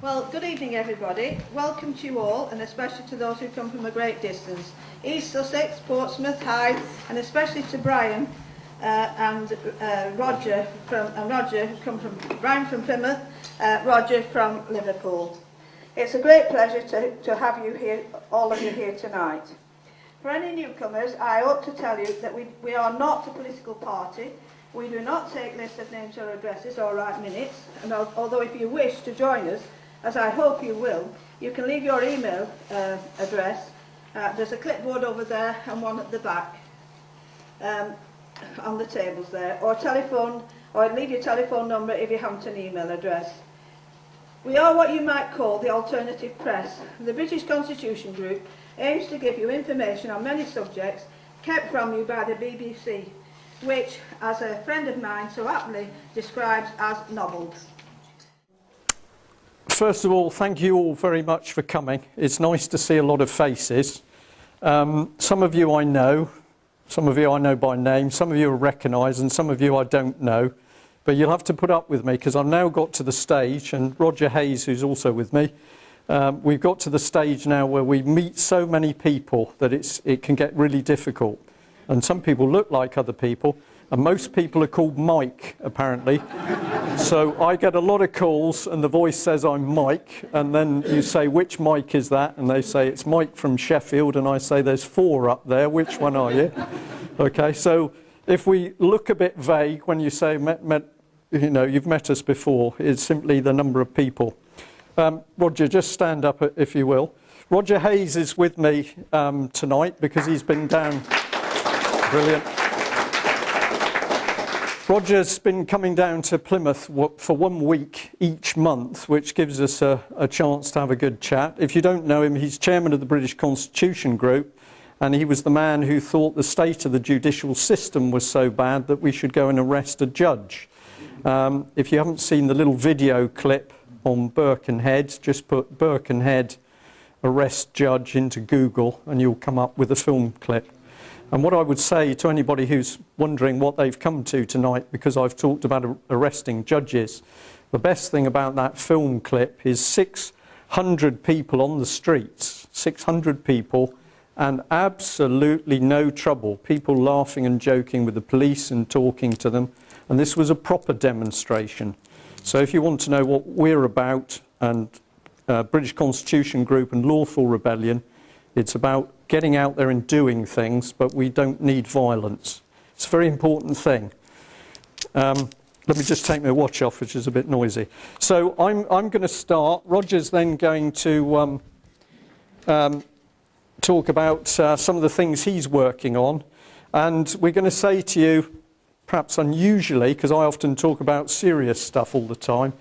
Well, good evening everybody. Welcome to you all, and especially to those who come from a great distance. East Sussex, Portsmouth, Hyde, and especially to Brian and Roger who come from Brian from Plymouth, Roger from Liverpool. It's a great pleasure to have you here, all of you here tonight. For any newcomers, I ought to tell you that we are not a political party. We do not take lists of names or addresses or write minutes, and although if you wish to join us, as I hope you will, you can leave your email address. There's a clipboard over there and one at the back on the tables there, or telephone, or leave your telephone number if you haven't an email address. We are what you might call the alternative press. The British Constitution Group aims to give you information on many subjects kept from you by the BBC, which, as a friend of mine so aptly describes as novels. First of all, thank you all very much for coming. It's nice to see a lot of faces. Some of you I know, some of you I know by name, some of you are recognised, and some of you I don't know. But you'll have to put up with me because I've now got to the stage, and Roger Hayes, who's also with me, we've got to the stage now where we meet so many people that it can get really difficult. And some people look like other people, and most people are called Mike, apparently. So I get a lot of calls, and the voice says I'm Mike, and then you say, which Mike is that? And they say, it's Mike from Sheffield, and I say, there's 4 up there, which one are you? Okay, so if we look a bit vague when you say, you've met us before, it's simply the number of people. Roger, just stand up if you will. Roger Hayes is with me tonight because he's been down. Brilliant. Roger's been coming down to Plymouth for 1 week each month, which gives us a chance to have a good chat. If you don't know him, he's chairman of the British Constitution Group, and he was the man who thought the state of the judicial system was so bad that we should go and arrest a judge. If you haven't seen the little video clip on Birkenhead, just put Birkenhead arrest judge into Google and you'll come up with a film clip. And what I would say to anybody who's wondering what they've come to tonight, because I've talked about arresting judges, the best thing about that film clip is 600 people on the streets, 600 people, and absolutely no trouble. People laughing and joking with the police and talking to them. And this was a proper demonstration. So if you want to know what we're about, and British Constitution Group and Lawful Rebellion, it's about getting out there and doing things, but we don't need violence. It's a very important thing. Let me just take my watch off, which is a bit noisy. So I'm going to start. Roger's then going to talk about some of the things he's working on. And we're going to say to you, perhaps unusually, because I often talk about serious stuff all the time,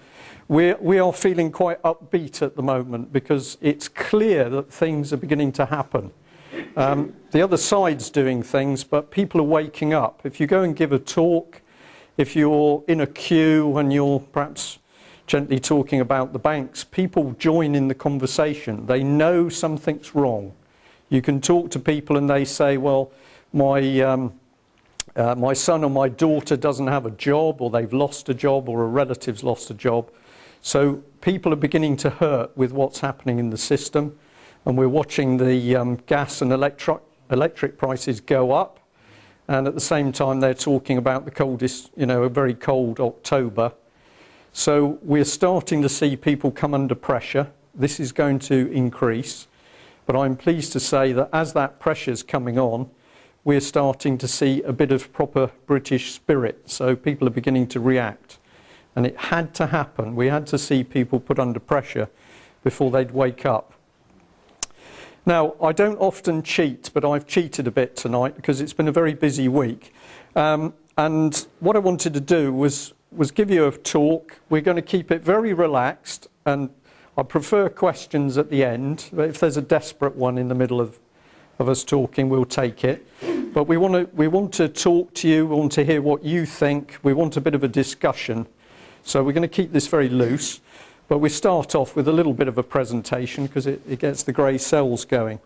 we are feeling quite upbeat at the moment because it's clear that things are beginning to happen. The other side's doing things, but people are waking up. If you go and give a talk, if you're in a queue and you're perhaps gently talking about the banks, people join in the conversation. They know something's wrong. You can talk to people and they say, well, my son or my daughter doesn't have a job, or they've lost a job, or a relative's lost a job. So people are beginning to hurt with what's happening in the system, and we're watching the gas and electric prices go up, and at the same time they're talking about the coldest, a very cold October. So we're starting to see people come under pressure. This is going to increase, but I'm pleased to say that as that pressure's coming on, we're starting to see a bit of proper British spirit. So people are beginning to react. And it had to happen. We had to see people put under pressure before they'd wake up. Now, I don't often cheat, but I've cheated a bit tonight because it's been a very busy week. And what I wanted to do was give you a talk. We're going to keep it very relaxed, and I prefer questions at the end. But if there's a desperate one in the middle of us talking, we'll take it. But we want to talk to you, we want to hear what you think, we want a bit of a discussion. So we're going to keep this very loose, but we start off with a little bit of a presentation because it gets the grey cells going.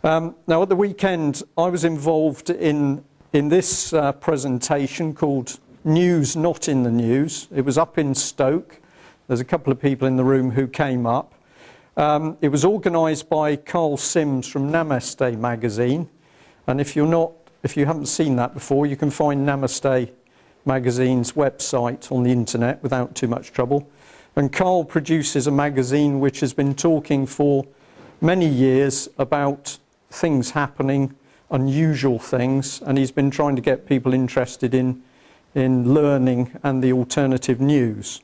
Now at the weekend I was involved in this presentation called News Not in the News. It was up in Stoke. There's a couple of people in the room who came up. It was organised by Carl Sims from Namaste magazine. And if you haven't seen that before, you can find Namaste magazine's website on the internet without too much trouble. And Carl produces a magazine which has been talking for many years about things happening, unusual things, and he's been trying to get people interested in learning and the alternative news.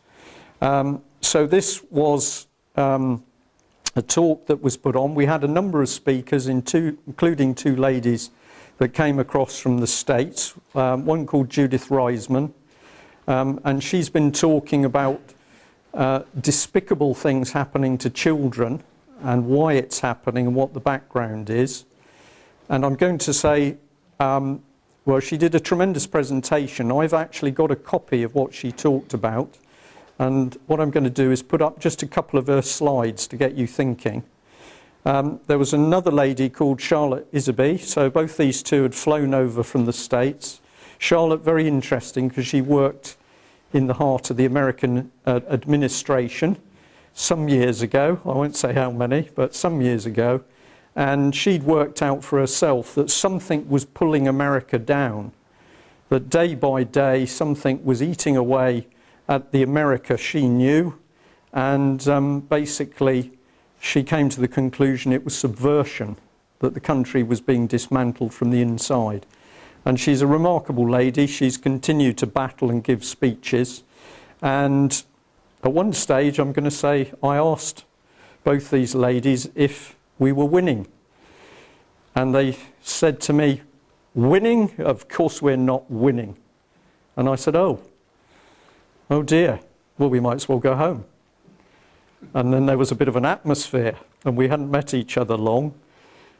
So this was a talk that was put on. We had a number of speakers, including two ladies that came across from the States, one called Judith Reisman, and she's been talking about despicable things happening to children and why it's happening and what the background is. And I'm going to say, well, she did a tremendous presentation. I've actually got a copy of what she talked about, and what I'm going to do is put up just a couple of her slides to get you thinking. There was another lady called Charlotte Isaby, so both these two had flown over from the States. Charlotte, very interesting, because she worked in the heart of the American administration some years ago. I won't say how many, but some years ago. And she'd worked out for herself that something was pulling America down, that day by day something was eating away at the America she knew, and basically she came to the conclusion it was subversion, that the country was being dismantled from the inside. And she's a remarkable lady. She's continued to battle and give speeches. And at one stage, I'm going to say, I asked both these ladies if we were winning. And they said to me, winning? Of course we're not winning. And I said, oh dear, well, we might as well go home. And then there was a bit of an atmosphere, and we hadn't met each other long.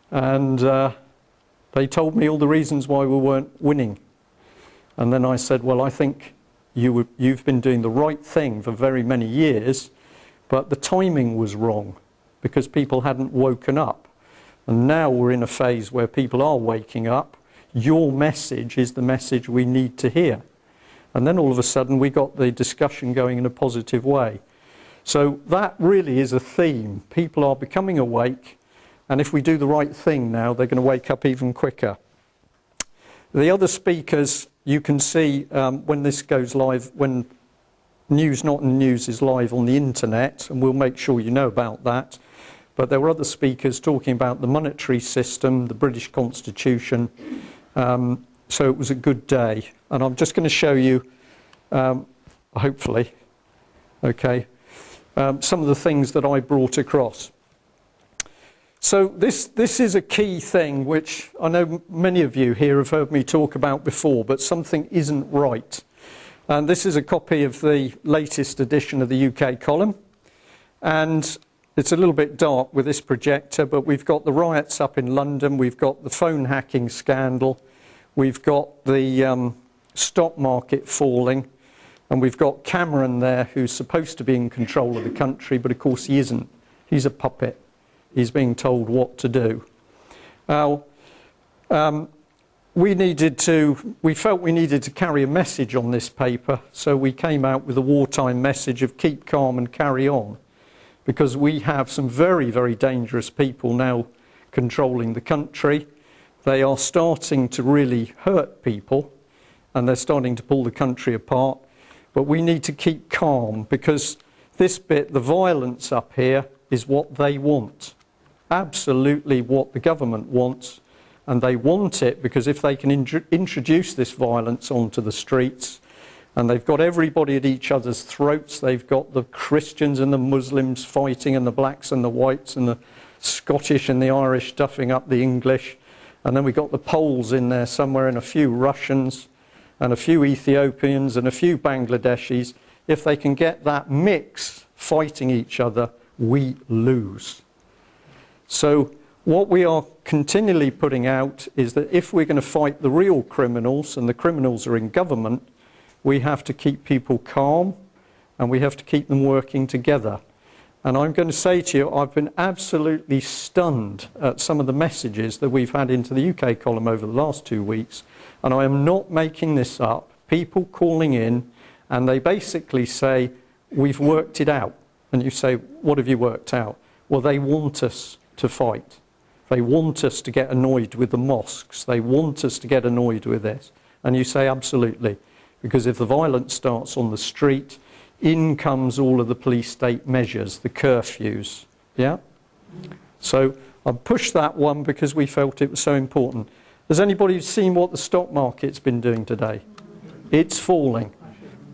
And they told me all the reasons why we weren't winning. And then I said, well, I think you've been doing the right thing for very many years, but the timing was wrong because people hadn't woken up. And now we're in a phase where people are waking up. Your message is the message we need to hear. And then all of a sudden we got the discussion going in a positive way. So that really is a theme. People are becoming awake, and if we do the right thing now, they're going to wake up even quicker. The other speakers, you can see when this goes live, when News Not in News is live on the internet, and we'll make sure you know about that. But there were other speakers talking about the monetary system, the British Constitution. So it was a good day. And I'm just going to show you, hopefully, okay, some of the things that I brought across. So this is a key thing which I know many of you here have heard me talk about before, but something isn't right. And this is a copy of the latest edition of the UK column. And it's a little bit dark with this projector, but we've got the riots up in London, we've got the phone hacking scandal, we've got the stock market falling, and we've got Cameron there, who's supposed to be in control of the country, but of course he isn't. He's a puppet. He's being told what to do. Now, we felt we needed to carry a message on this paper, so we came out with a wartime message of keep calm and carry on, because we have some very, very dangerous people now controlling the country. They are starting to really hurt people, and they're starting to pull the country apart. But we need to keep calm, because this bit, the violence up here, is what they want. Absolutely what the government wants. And they want it because if they can introduce this violence onto the streets, and they've got everybody at each other's throats, they've got the Christians and the Muslims fighting, and the blacks and the whites, and the Scottish and the Irish stuffing up the English. And then we've got the Poles in there somewhere, and a few Russians, and a few Ethiopians, and a few Bangladeshis. If they can get that mix fighting each other, we lose. So what we are continually putting out is that if we're going to fight the real criminals, and the criminals are in government, we have to keep people calm, and we have to keep them working together. And I'm going to say to you, I've been absolutely stunned at some of the messages that we've had into the UK column over the last 2 weeks, and I am not making this up. People calling in, and they basically say, we've worked it out. And you say, what have you worked out? Well, they want us to fight. They want us to get annoyed with the mosques. They want us to get annoyed with this. And you say, absolutely. Because if the violence starts on the street, in comes all of the police state measures, the curfews. Yeah? So I pushed that one because we felt it was so important. Has anybody seen what the stock market's been doing today? It's falling.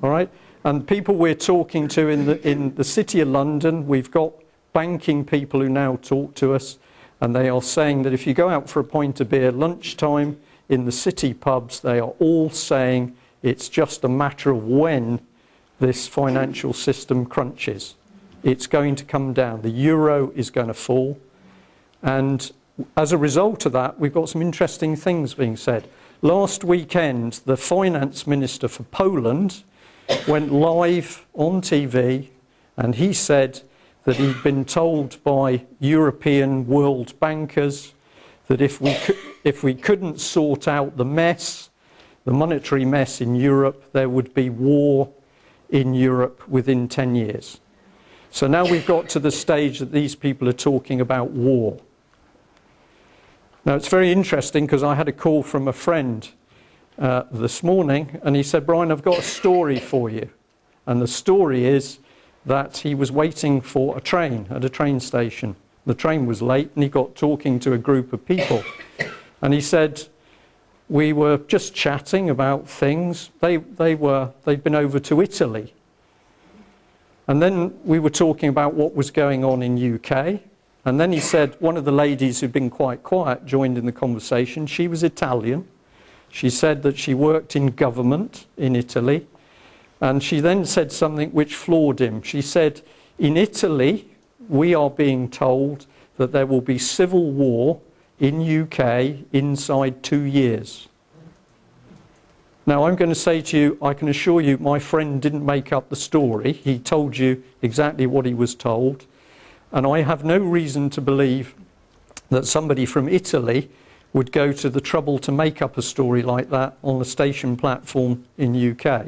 All right? And people we're talking to in the City of London, we've got banking people who now talk to us, and they are saying that if you go out for a pint of beer lunchtime in the city pubs, they are all saying it's just a matter of when this financial system crunches. It's going to come down. The euro is going to fall. And as a result of that, we've got some interesting things being said. Last weekend, the finance minister for Poland went live on TV, and he said that he'd been told by European world bankers that if we couldn't sort out the mess, the monetary mess in Europe, there would be war in Europe within 10 years. So now we've got to the stage that these people are talking about war. Now it's very interesting because I had a call from a friend this morning, and he said, Brian, I've got a story for you. And the story is that he was waiting for a train at a train station. The train was late, and he got talking to a group of people. And he said, we were just chatting about things. They'd been over to Italy. And then we were talking about what was going on in UK. And then he said, one of the ladies who'd been quite quiet joined in the conversation. She was Italian. She said that she worked in government in Italy. And she then said something which floored him. She said, in Italy, we are being told that there will be civil war in UK inside 2 years. Now, I'm going to say to you, I can assure you, my friend didn't make up the story. He told you exactly what he was told. And I have no reason to believe that somebody from Italy would go to the trouble to make up a story like that on the station platform in UK.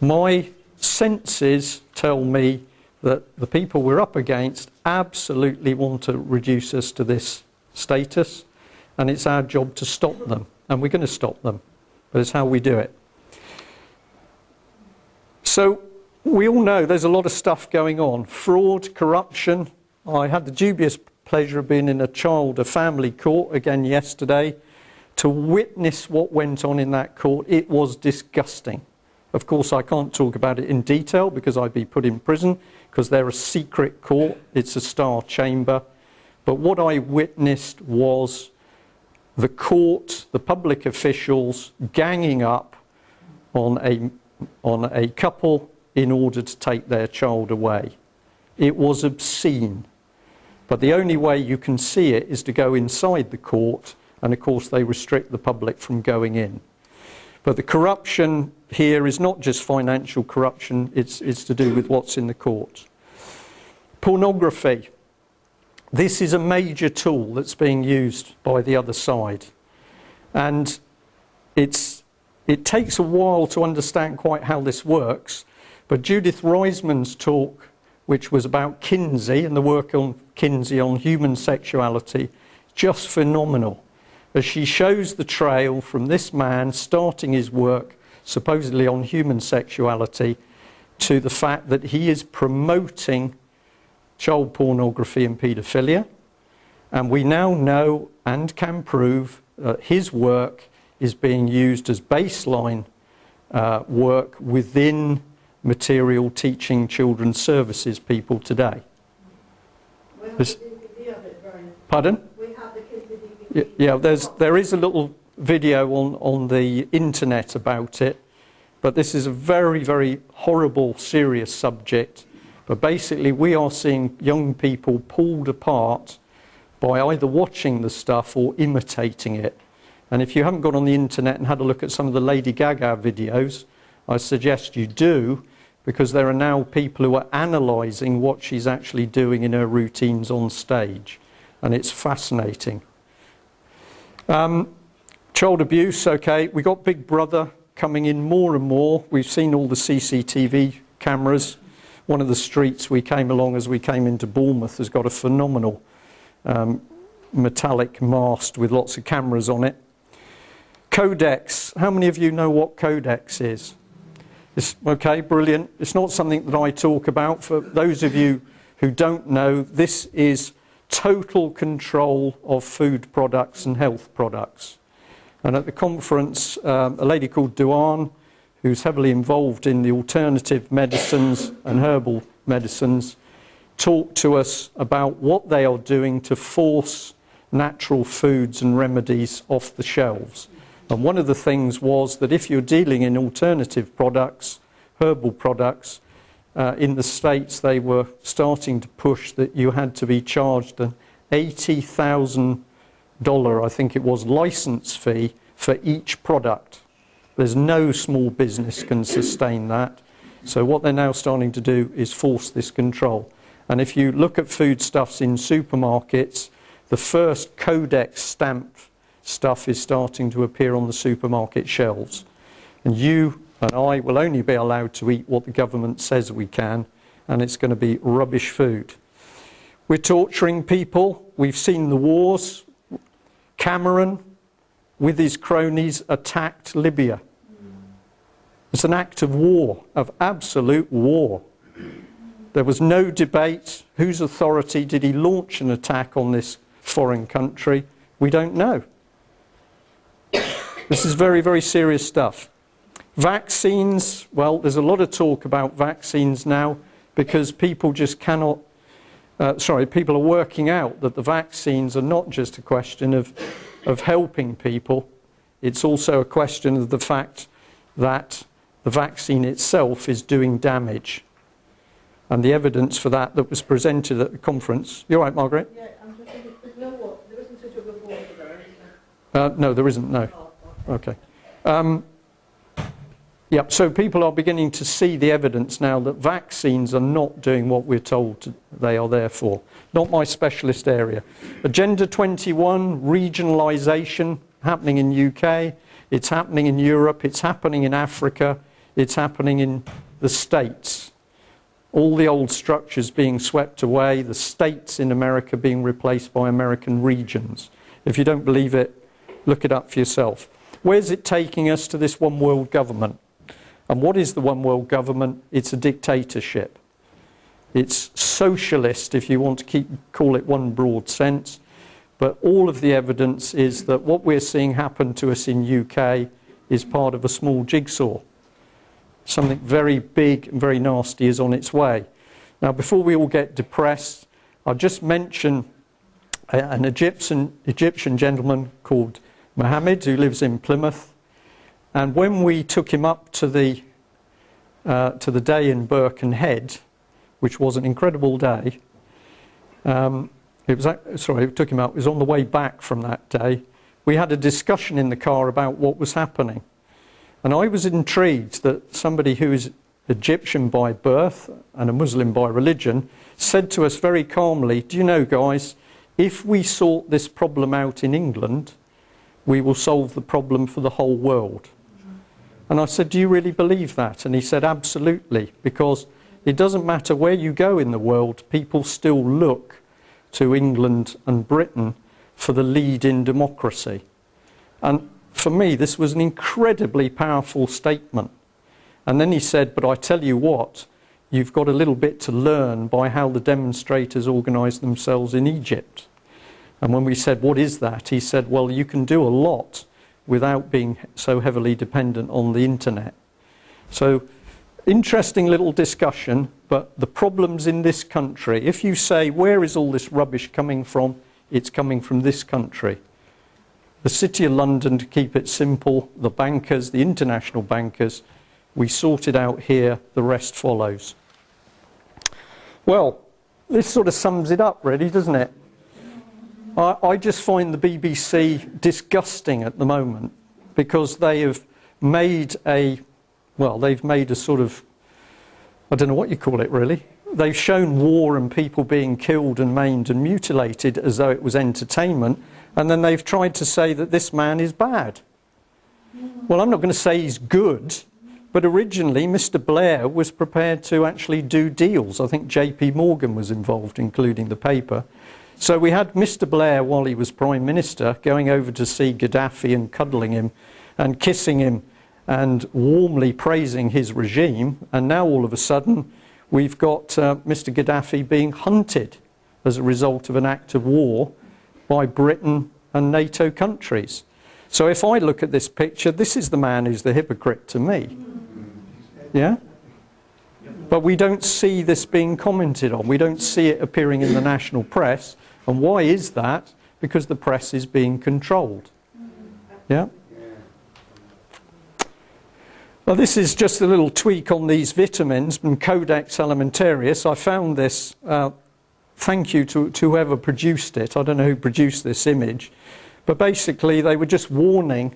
My senses tell me that the people we're up against absolutely want to reduce us to this status, and it's our job to stop them, and we're going to stop them, but it's how we do it. So we all know there's a lot of stuff going on. Fraud, corruption. I had the dubious pleasure of being in a family court again yesterday to witness what went on in that court. It was disgusting. Of course, I can't talk about it in detail because I'd be put in prison because they're a secret court. It's a star chamber. But what I witnessed was the court, the public officials ganging up on a couple in order to take their child away. It was obscene. But the only way you can see it is to go inside the court, and of course they restrict the public from going in. But the corruption here is not just financial corruption, it's to do with what's in the court. Pornography. This is a major tool that's being used by the other side. And it takes a while to understand quite how this works. But Judith Reisman's talk, which was about Kinsey and the work on Kinsey on human sexuality, just phenomenal. As she shows the trail from this man starting his work supposedly on human sexuality to the fact that he is promoting child pornography and paedophilia. And we now know and can prove that his work is being used as baseline work within material teaching children's services people today. We have the DVD of it, Brian. Pardon? We have the kids' DVD. Yeah, there is a little video on the internet about it, but this is a very, very horrible, serious subject. But basically, we are seeing young people pulled apart by either watching the stuff or imitating it. And if you haven't gone on the internet and had a look at some of the Lady Gaga videos, I suggest you do, because there are now people who are analysing what she's actually doing in her routines on stage. And it's fascinating. Child abuse, okay. We got Big Brother coming in more and more. We've seen all the CCTV cameras. One of the streets we came along as we came into Bournemouth has got a phenomenal metallic mast with lots of cameras on it. Codex. How many of you know what Codex is? Okay, brilliant. It's not something that I talk about. For those of you who don't know, this is total control of food products and health products. And at the conference, a lady called Duane, who's heavily involved in the alternative medicines and herbal medicines, talked to us about what they are doing to force natural foods and remedies off the shelves. And one of the things was that if you're dealing in alternative products, herbal products, in the States they were starting to push that you had to be charged an $80,000, I think it was, license fee for each product. There's no small business can sustain that. So what they're now starting to do is force this control. And if you look at foodstuffs in supermarkets, the first Codex stamp stuff is starting to appear on the supermarket shelves. And you and I will only be allowed to eat what the government says we can, and it's going to be rubbish food. We're torturing people. We've seen the wars. Cameron, with his cronies, attacked Libya. It's an act of war, of absolute war. There was no debate. Whose authority did he launch an attack on this foreign country? We don't know. This is very, very serious stuff. Vaccines, well, there's a lot of talk about vaccines now because people just cannot, people are working out that the vaccines are not just a question of helping people. It's also a question of the fact that the vaccine itself is doing damage. And the evidence for that was presented at the conference. You all right, Margaret? Yeah, I'm just thinking, there's no water. There isn't a jug of water there, is there? No, there isn't, no. Okay. Yeah, so people are beginning to see the evidence now that vaccines are not doing what we're told they are there for. Not my specialist area. Agenda 21, regionalisation, happening in UK, it's happening in Europe, it's happening in Africa, it's happening in the States. All the old structures being swept away, the states in America being replaced by American regions. If you don't believe it, look it up for yourself. Where's it taking us to this one world government? And what is the one world government? It's a dictatorship. It's socialist, if you want to call it one broad sense. But all of the evidence is that what we're seeing happen to us in UK is part of a small jigsaw. Something very big and very nasty is on its way. Now, before we all get depressed, I'll just mention an Egyptian gentleman called Mohammed, who lives in Plymouth. And when we took him up to the day in Birkenhead, which was an incredible day, it was on the way back from that day. We had a discussion in the car about what was happening. And I was intrigued that somebody who is Egyptian by birth and a Muslim by religion said to us very calmly, do you know, guys, if we sort this problem out in England, we will solve the problem for the whole world. And I said, do you really believe that? And he said, absolutely, because it doesn't matter where you go in the world, people still look to England and Britain for the lead in democracy. And for me, this was an incredibly powerful statement. And then he said, but I tell you what, you've got a little bit to learn by how the demonstrators organised themselves in Egypt. And when we said, what is that? He said, well, you can do a lot without being so heavily dependent on the internet. So, interesting little discussion, but the problems in this country, if you say, where is all this rubbish coming from? It's coming from this country. The City of London, to keep it simple, the bankers, the international bankers, we sort it out here, the rest follows. Well, this sort of sums it up really, doesn't it? I just find the BBC disgusting at the moment because they have made they've made a sort of, I don't know what you call it really. They've shown war and people being killed and maimed and mutilated as though it was entertainment, and then they've tried to say that this man is bad. Well, I'm not going to say he's good, But originally, Mr. Blair was prepared to actually do deals. I think JP Morgan was involved, including the paper. So we had Mr. Blair, while he was Prime Minister, going over to see Gaddafi and cuddling him and kissing him and warmly praising his regime. And now all of a sudden, we've got Mr. Gaddafi being hunted as a result of an act of war by Britain and NATO countries. So if I look at this picture, this is the man who's the hypocrite to me. Yeah? But we don't see this being commented on. We don't see it appearing in the national press. And why is that? Because the press is being controlled. Yeah? Well, this is just a little tweak on these vitamins from Codex Alimentarius. I found this, thank you to whoever produced it. I don't know who produced this image. But basically, they were just warning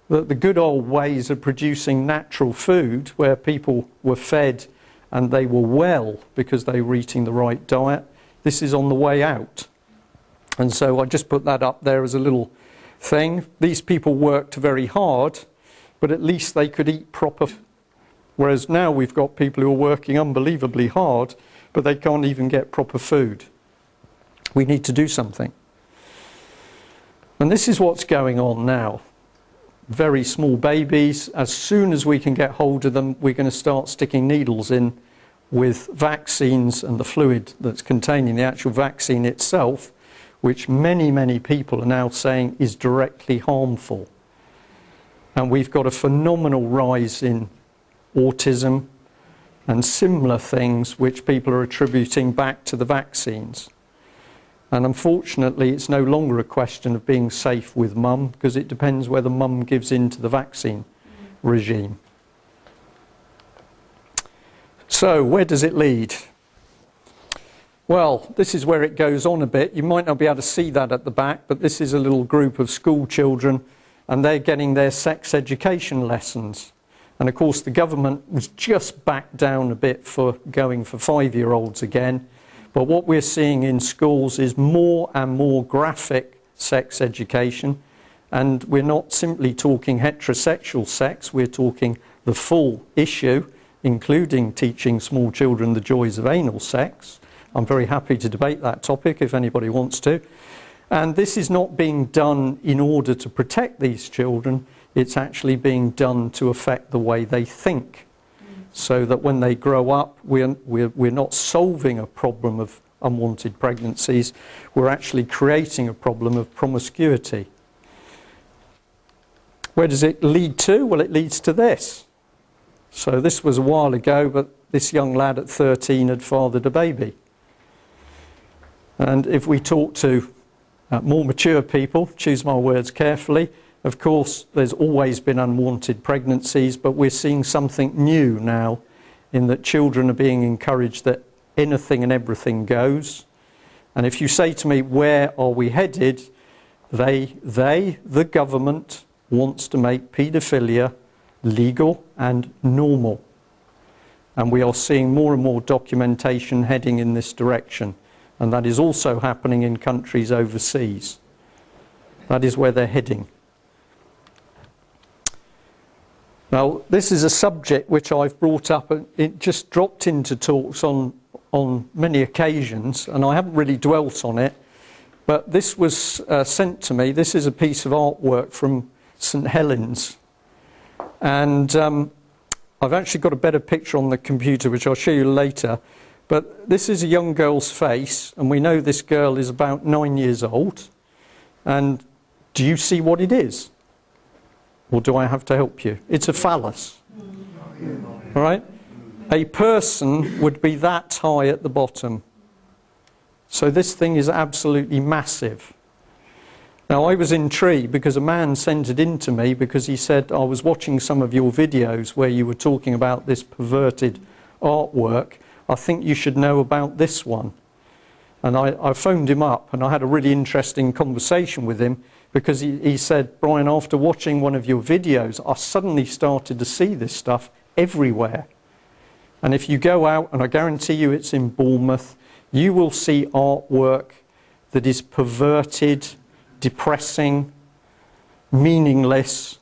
that the good old ways of producing natural food, where people were fed and they were well because they were eating the right diet, this is on the way out. And so I just put that up there as a little thing. These people worked very hard, but at least they could eat proper. Whereas now we've got people who are working unbelievably hard, but they can't even get proper food. We need to do something. And this is what's going on now. Very small babies, as soon as we can get hold of them, we're going to start sticking needles in with vaccines and the fluid that's containing the actual vaccine itself, which many people are now saying is directly harmful. And we've got a phenomenal rise in autism and similar things which people are attributing back to the vaccines. And unfortunately, it's no longer a question of being safe with mum, because it depends whether mum gives in to the vaccine regime. So, where does it lead? Well, this is where it goes on a bit. You might not be able to see that at the back, but this is a little group of school children, and they're getting their sex education lessons. And of course, the government was just backed down a bit for going for 5-year-olds again. But what we're seeing in schools is more and more graphic sex education. And we're not simply talking heterosexual sex, we're talking the full issue, including teaching small children the joys of anal sex. I'm very happy to debate that topic if anybody wants to. And this is not being done in order to protect these children, it's actually being done to affect the way they think. So that when they grow up, we're not solving a problem of unwanted pregnancies, we're actually creating a problem of promiscuity. Where does it lead to? Well, it leads to this. So this was a while ago, but this young lad at 13 had fathered a baby. And if we talk to more mature people, choose my words carefully, of course, there's always been unwanted pregnancies, but we're seeing something new now in that children are being encouraged that anything and everything goes. And if you say to me, where are we headed? The government, wants to make paedophilia legal and normal. And we are seeing more and more documentation heading in this direction. And that is also happening in countries overseas. That is where they're heading. Now, this is a subject which I've brought up, and it just dropped into talks on many occasions, and I haven't really dwelt on it, but this was sent to me. This is a piece of artwork from St Helens, and I've actually got a better picture on the computer, which I'll show you later, but this is a young girl's face, and we know this girl is about 9 years old, and do you see what it is? Or do I have to help you? It's a phallus. All right? A person would be that high at the bottom. So this thing is absolutely massive. Now, I was intrigued because a man sent it in to me because he said, I was watching some of your videos where you were talking about this perverted artwork. I think you should know about this one. And I phoned him up and I had a really interesting conversation with him, because he said, Brian, after watching one of your videos, I suddenly started to see this stuff everywhere. And if you go out, and I guarantee you it's in Bournemouth, you will see artwork that is perverted, depressing, meaningless,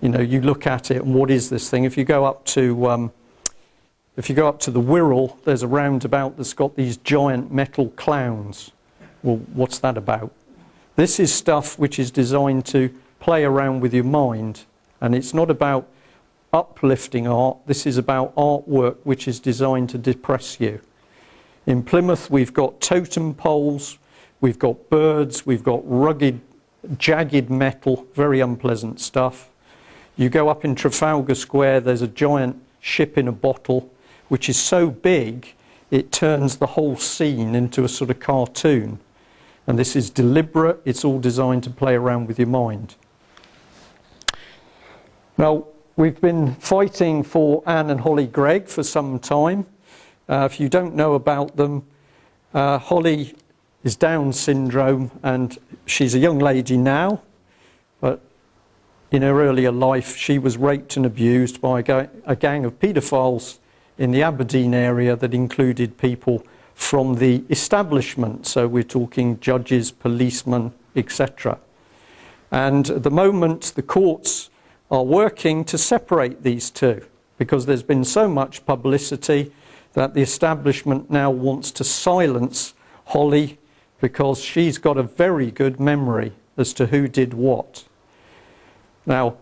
You know, you look at it and what is this thing? If you go up to the Wirral, there's a roundabout that's got these giant metal clowns. Well, what's that about? This is stuff which is designed to play around with your mind, and it's not about uplifting art. This is about artwork which is designed to depress you. In Plymouth, we've got totem poles, we've got birds, we've got rugged, jagged metal, very unpleasant stuff. You go up in Trafalgar Square, there's a giant ship in a bottle, which is so big, it turns the whole scene into a sort of cartoon. And this is deliberate, it's all designed to play around with your mind. Now, we've been fighting for Anne and Holly Gregg for some time. If you don't know about them, Holly is Down syndrome, and she's a young lady now, but in her earlier life she was raped and abused by a gang of paedophiles in the Aberdeen area that included people from the establishment, so we're talking judges, policemen, etc. And at the moment the courts are working to separate these two, because there's been so much publicity that the establishment now wants to silence Holly because she's got a very good memory as to who did what. Now,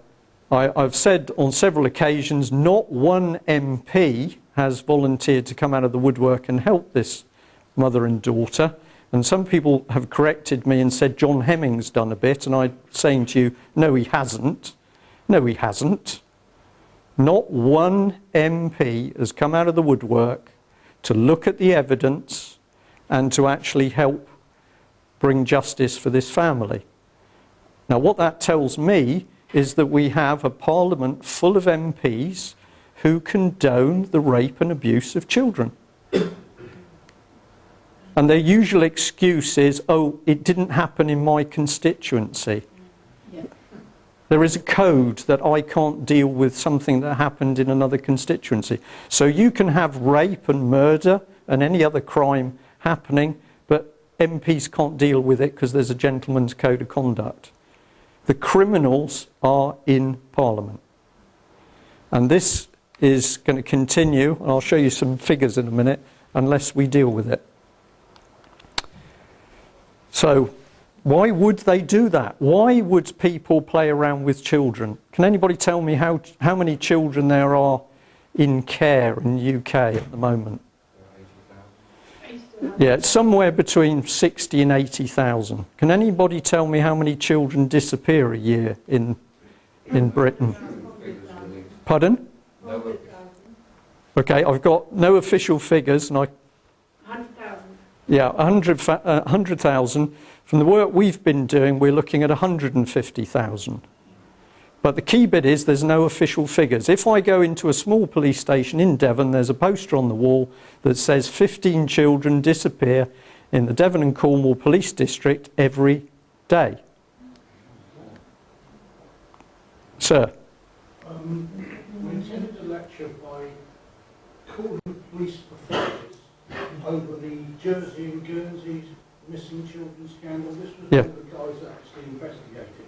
I've said on several occasions, not one MP has volunteered to come out of the woodwork and help this mother and daughter. And some people have corrected me and said John Hemming's done a bit, and I'm saying to you, no, he hasn't. No, he hasn't. Not one MP has come out of the woodwork to look at the evidence and to actually help bring justice for this family. Now, what that tells me is that we have a parliament full of MPs who condone the rape and abuse of children. And their usual excuse is, oh, it didn't happen in my constituency. Yeah. There is a code that I can't deal with something that happened in another constituency. So you can have rape and murder and any other crime happening, but MPs can't deal with it because there's a gentleman's code of conduct. The criminals are in Parliament. And this is going to continue, and I'll show you some figures in a minute, unless we deal with it. So, why would they do that? Why would people play around with children? Can anybody tell me how many children there are in care in the UK at the moment? Yeah, it's somewhere between 60 and 80,000. Can anybody tell me how many children disappear a year in Britain? Pardon? Okay, I've got no official figures, and 100,000. Yeah, 100,000. From the work we've been doing, we're looking at 150,000. But the key bit is there's no official figures. If I go into a small police station in Devon, there's a poster on the wall that says 15 children disappear in the Devon and Cornwall Police District every day. Sir? We attended a lecture by Cornwall police pathologists over the Jersey and Guernsey missing children scandal. This was one of the guys that actually investigated.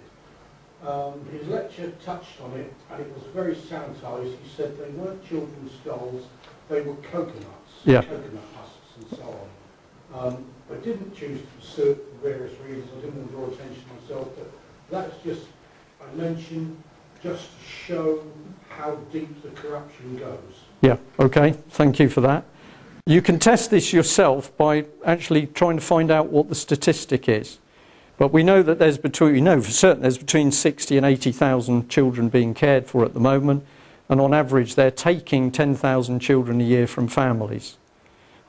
His lecture touched on it, and it was very sanitised. He said they weren't children's skulls, they were coconuts, coconut husks and so on. I didn't choose to pursue it for various reasons. I didn't want to draw attention to myself, but that's just, I mentioned, just to show how deep the corruption goes. Yeah, okay, thank you for that. You can test this yourself by actually trying to find out what the statistic is. But we know that there's for certain there's between 60 and 80,000 children being cared for at the moment, and on average they're taking 10,000 children a year from families.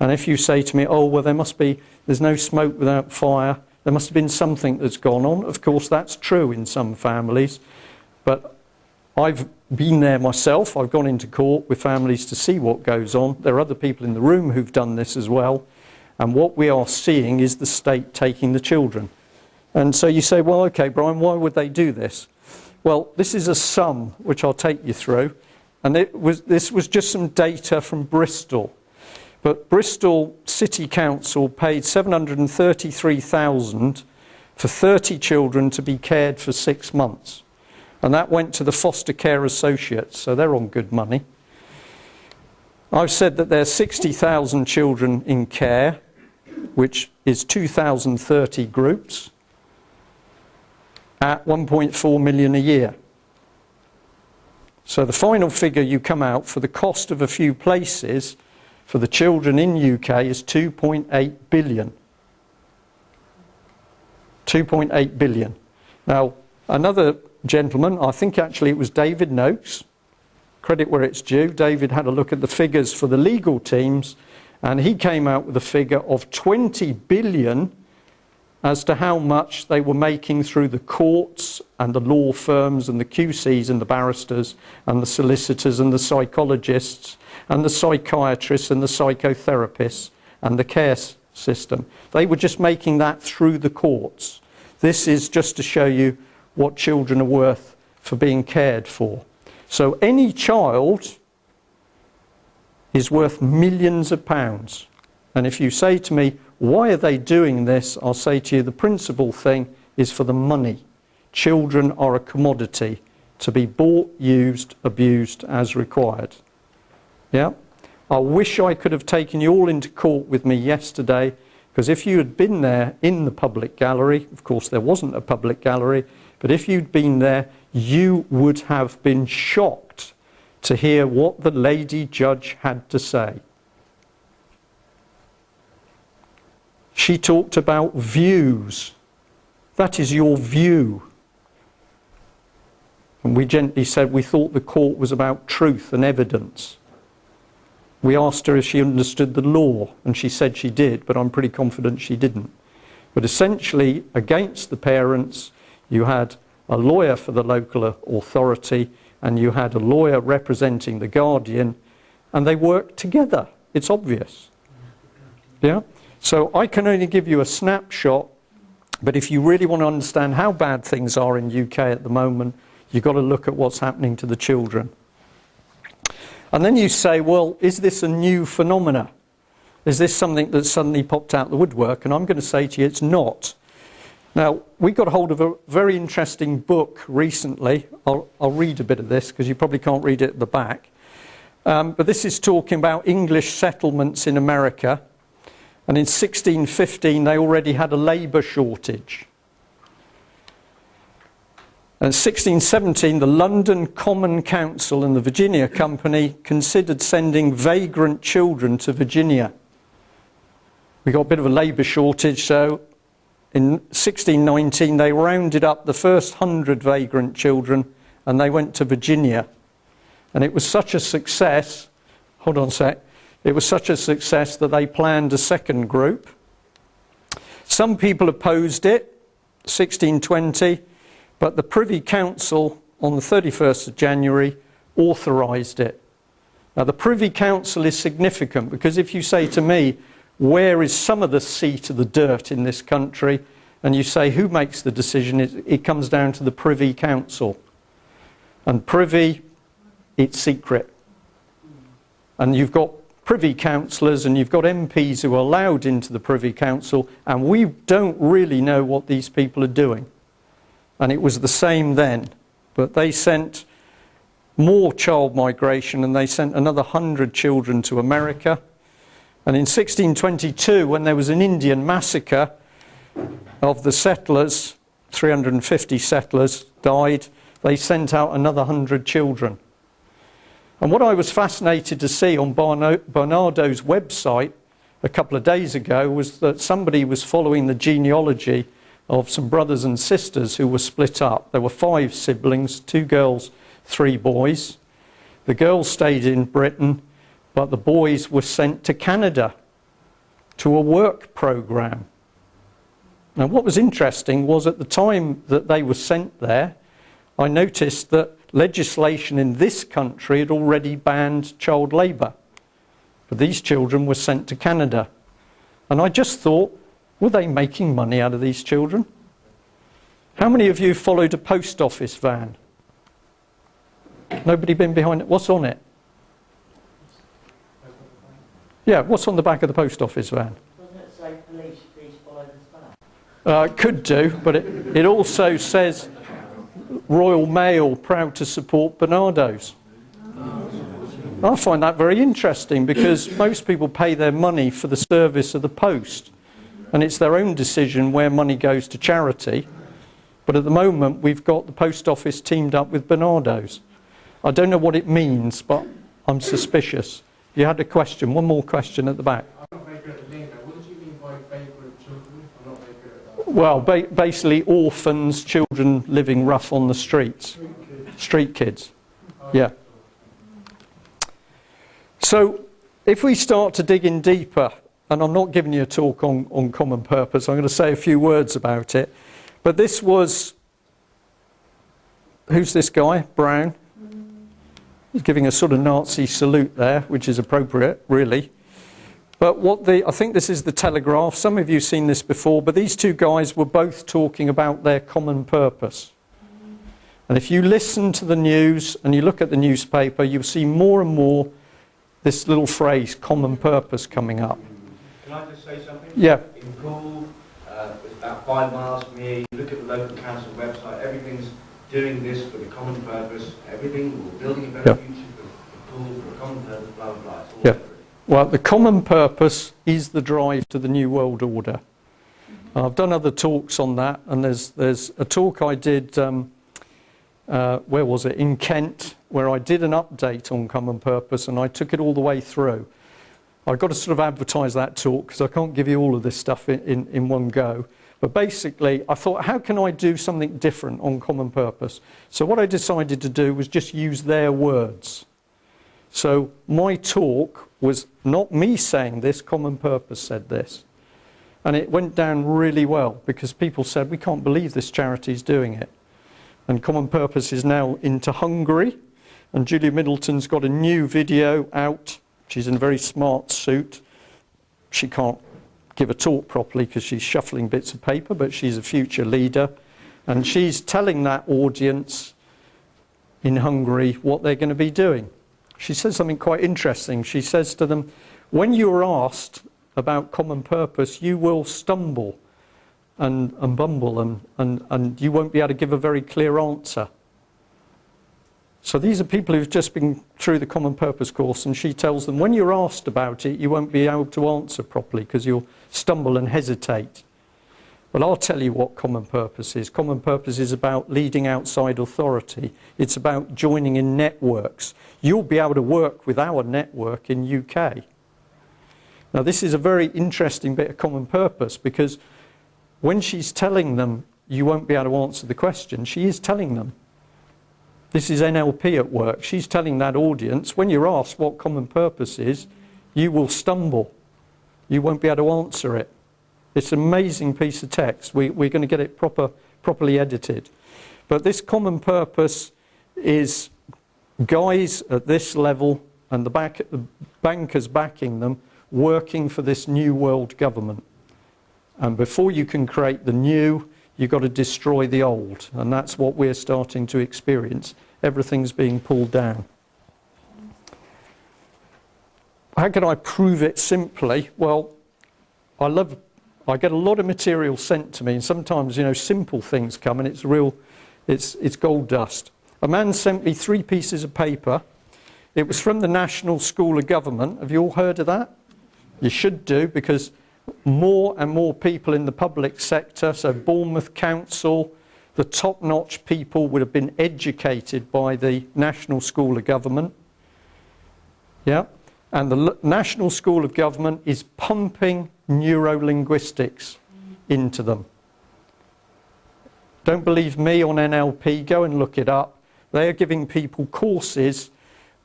And if you say to me, oh, well, there's no smoke without fire, there must have been something that's gone on. Of course, that's true in some families, but I've been there myself. I've gone into court with families to see what goes on. There are other people in the room who've done this as well. And what we are seeing is the state taking the children. And so you say, well, okay, Brian, why would they do this? Well, this is a sum which I'll take you through. And this was just some data from Bristol. But Bristol City Council paid $733,000 for 30 children to be cared for 6 months. And that went to the foster care associates, so they're on good money. I've said that there are 60,000 children in care, which is 2,030 groups, at 1.4 million a year. So the final figure you come out for the cost of a few places for the children in UK is 2.8 billion. 2.8 billion. Now, another gentleman, I think actually it was David Noakes, credit where it's due, David had a look at the figures for the legal teams, and he came out with a figure of 20 billion as to how much they were making through the courts and the law firms and the QCs and the barristers and the solicitors and the psychologists and the psychiatrists and the psychotherapists and the care system. They were just making that through the courts. This is just to show you what children are worth for being cared for. So any child is worth millions of pounds. And if you say to me, why are they doing this? I'll say to you, the principal thing is for the money. Children are a commodity to be bought, used, abused as required. Yeah? I wish I could have taken you all into court with me yesterday, because if you had been there in the public gallery, of course there wasn't a public gallery, but if you'd been there, you would have been shocked to hear what the lady judge had to say. She talked about views. That is your view. And we gently said we thought the court was about truth and evidence. We asked her if she understood the law, and she said she did, but I'm pretty confident she didn't. But essentially, against the parents, you had a lawyer for the local authority, and you had a lawyer representing the guardian, and they worked together. It's obvious. Yeah? So I can only give you a snapshot, but if you really want to understand how bad things are in UK at the moment, you've got to look at what's happening to the children. And then you say, well, is this a new phenomena? Is this something that suddenly popped out the woodwork? And I'm going to say to you, it's not. Now, we got hold of a very interesting book recently. I'll read a bit of this, because you probably can't read it at the back. But this is talking about English settlements in America. And in 1615, they already had a labour shortage. And in 1617, the London Common Council and the Virginia Company considered sending vagrant children to Virginia. We got a bit of a labour shortage, so in 1619, they rounded up the first 100 vagrant children and they went to Virginia. And it was such a success, hold on a sec, it was such a success that they planned a second group. Some people opposed it, 1620, but the Privy Council on the 31st of January authorised it. Now the Privy Council is significant, because if you say to me, where is some of the seat of the dirt in this country, and you say who makes the decision, it comes down to the Privy Council. And Privy, it's secret. And you've got Privy Councillors and you've got MPs who are allowed into the Privy Council, and we don't really know what these people are doing. And it was the same then, but they sent more child migration, and they sent another 100 children to America. And in 1622, when there was an Indian massacre of the settlers, 350 settlers died, they sent out another 100 children. And what I was fascinated to see on Barnardo's website a couple of days ago was that somebody was following the genealogy of some brothers and sisters who were split up. There were 5 siblings, 2 girls, 3 boys. The girls stayed in Britain, but the boys were sent to Canada to a work programme. Now what was interesting was at the time that they were sent there, I noticed that legislation in this country had already banned child labour. But these children were sent to Canada. And I just thought, were they making money out of these children? How many of you followed a post office van? Nobody been behind it? What's on it? Yeah, what's on the back of the post office van? Doesn't it say please follow this van? It could do, but it also says Royal Mail proud to support Barnardo's. I find that very interesting because most people pay their money for the service of the post, and it's their own decision where money goes to charity. But at the moment, we've got the post office teamed up with Barnardo's. I don't know what it means, but I'm suspicious. You had a question, one more question at the back. I'm not very good at lingo. What do you mean by vagrant children? I'm not very good at that. Well, basically orphans, children living rough on the streets. Street kids. Yeah. So if we start to dig in deeper, and I'm not giving you a talk on common purpose, I'm going to say a few words about it. But this was, who's this guy? Brown. He's giving a sort of Nazi salute there, which is appropriate, really. But I think this is the Telegraph. Some of you have seen this before, but these two guys were both talking about their common purpose. And if you listen to the news and you look at the newspaper, you'll see more and more this little phrase, common purpose, coming up. Can I just say something? Yeah. In Poole, it's about 5 miles from here. You look at the local council website, everything's doing this for the common purpose. Everything, we're building a better future for Poole, for a common purpose, blah, blah, blah. It's all over it. Well, the common purpose is the drive to the New World Order. I've done other talks on that, and there's a talk I did, where was it, in Kent, where I did an update on common purpose, and I took it all the way through. I've got to sort of advertise that talk, because I can't give you all of this stuff in one go. But basically, I thought, how can I do something different on common purpose? So what I decided to do was just use their words. So my talk was not me saying this, common purpose said this. And it went down really well, because people said, we can't believe this charity's doing it. And common purpose is now into Hungary. And Julia Middleton's got a new video out. She's in a very smart suit. She can't give a talk properly because she's shuffling bits of paper, but she's a future leader. And she's telling that audience in Hungary what they're going to be doing. She says something quite interesting. She says to them, when you're asked about common purpose, you will stumble and bumble and you won't be able to give a very clear answer. So these are people who've just been through the common purpose course, and she tells them, when you're asked about it, you won't be able to answer properly because you'll stumble and hesitate. But I'll tell you what common purpose is. Common purpose is about leading outside authority. It's about joining in networks. You'll be able to work with our network in UK. Now this is a very interesting bit of common purpose, because when she's telling them you won't be able to answer the question, she is telling them. This is NLP at work. She's telling that audience, when you're asked what common purpose is, you will stumble. You won't be able to answer it. It's an amazing piece of text. We're going to get it properly edited. But this common purpose is guys at this level and the bankers backing them, working for this new world government. And before you can create the new, you've got to destroy the old. And that's what we're starting to experience. Everything's being pulled down. How can I prove it simply? Well, I get a lot of material sent to me, and sometimes, simple things come and it's gold dust. A man sent me 3 pieces of paper. It was from the National School of Government. Have you all heard of that? You should do, because more and more people in the public sector, so Bournemouth Council, the top-notch people would have been educated by the National School of Government. Yeah, and the National School of Government is pumping neuro-linguistics into them. Don't believe me on NLP, go and look it up. They are giving people courses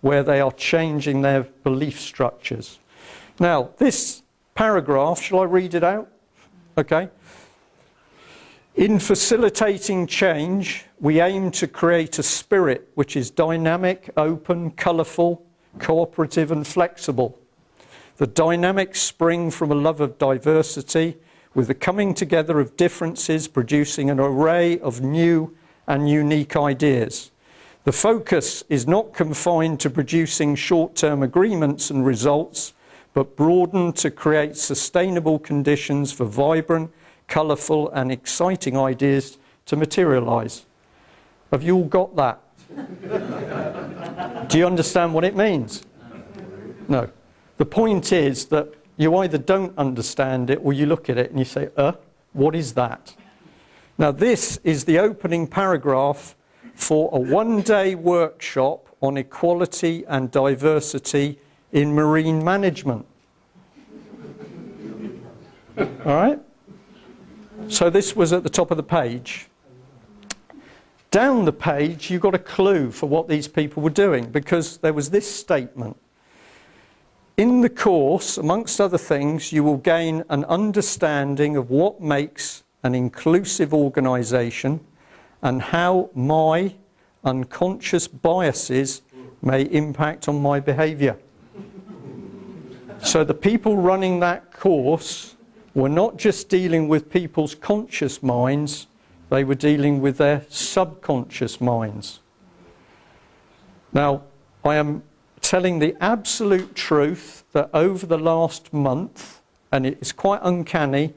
where they are changing their belief structures. Now, this paragraph, shall I read it out? Okay. In facilitating change, we aim to create a spirit which is dynamic, open, colourful, cooperative and flexible. The dynamics spring from a love of diversity, with the coming together of differences producing an array of new and unique ideas. The focus is not confined to producing short-term agreements and results, but broadened to create sustainable conditions for vibrant, colourful and exciting ideas to materialise. Have you all got that? Do you understand what it means? No. The point is that you either don't understand it or you look at it and you say, what is that? Now this is the opening paragraph for a one-day workshop on equality and diversity in marine management. All right? So this was at the top of the page. Down the page, you got a clue for what these people were doing, because there was this statement. In the course, amongst other things, you will gain an understanding of what makes an inclusive organisation and how my unconscious biases may impact on my behaviour. So the people running that course were not just dealing with people's conscious minds, they were dealing with their subconscious minds. Now, I am telling the absolute truth that over the last month, and it's quite uncanny,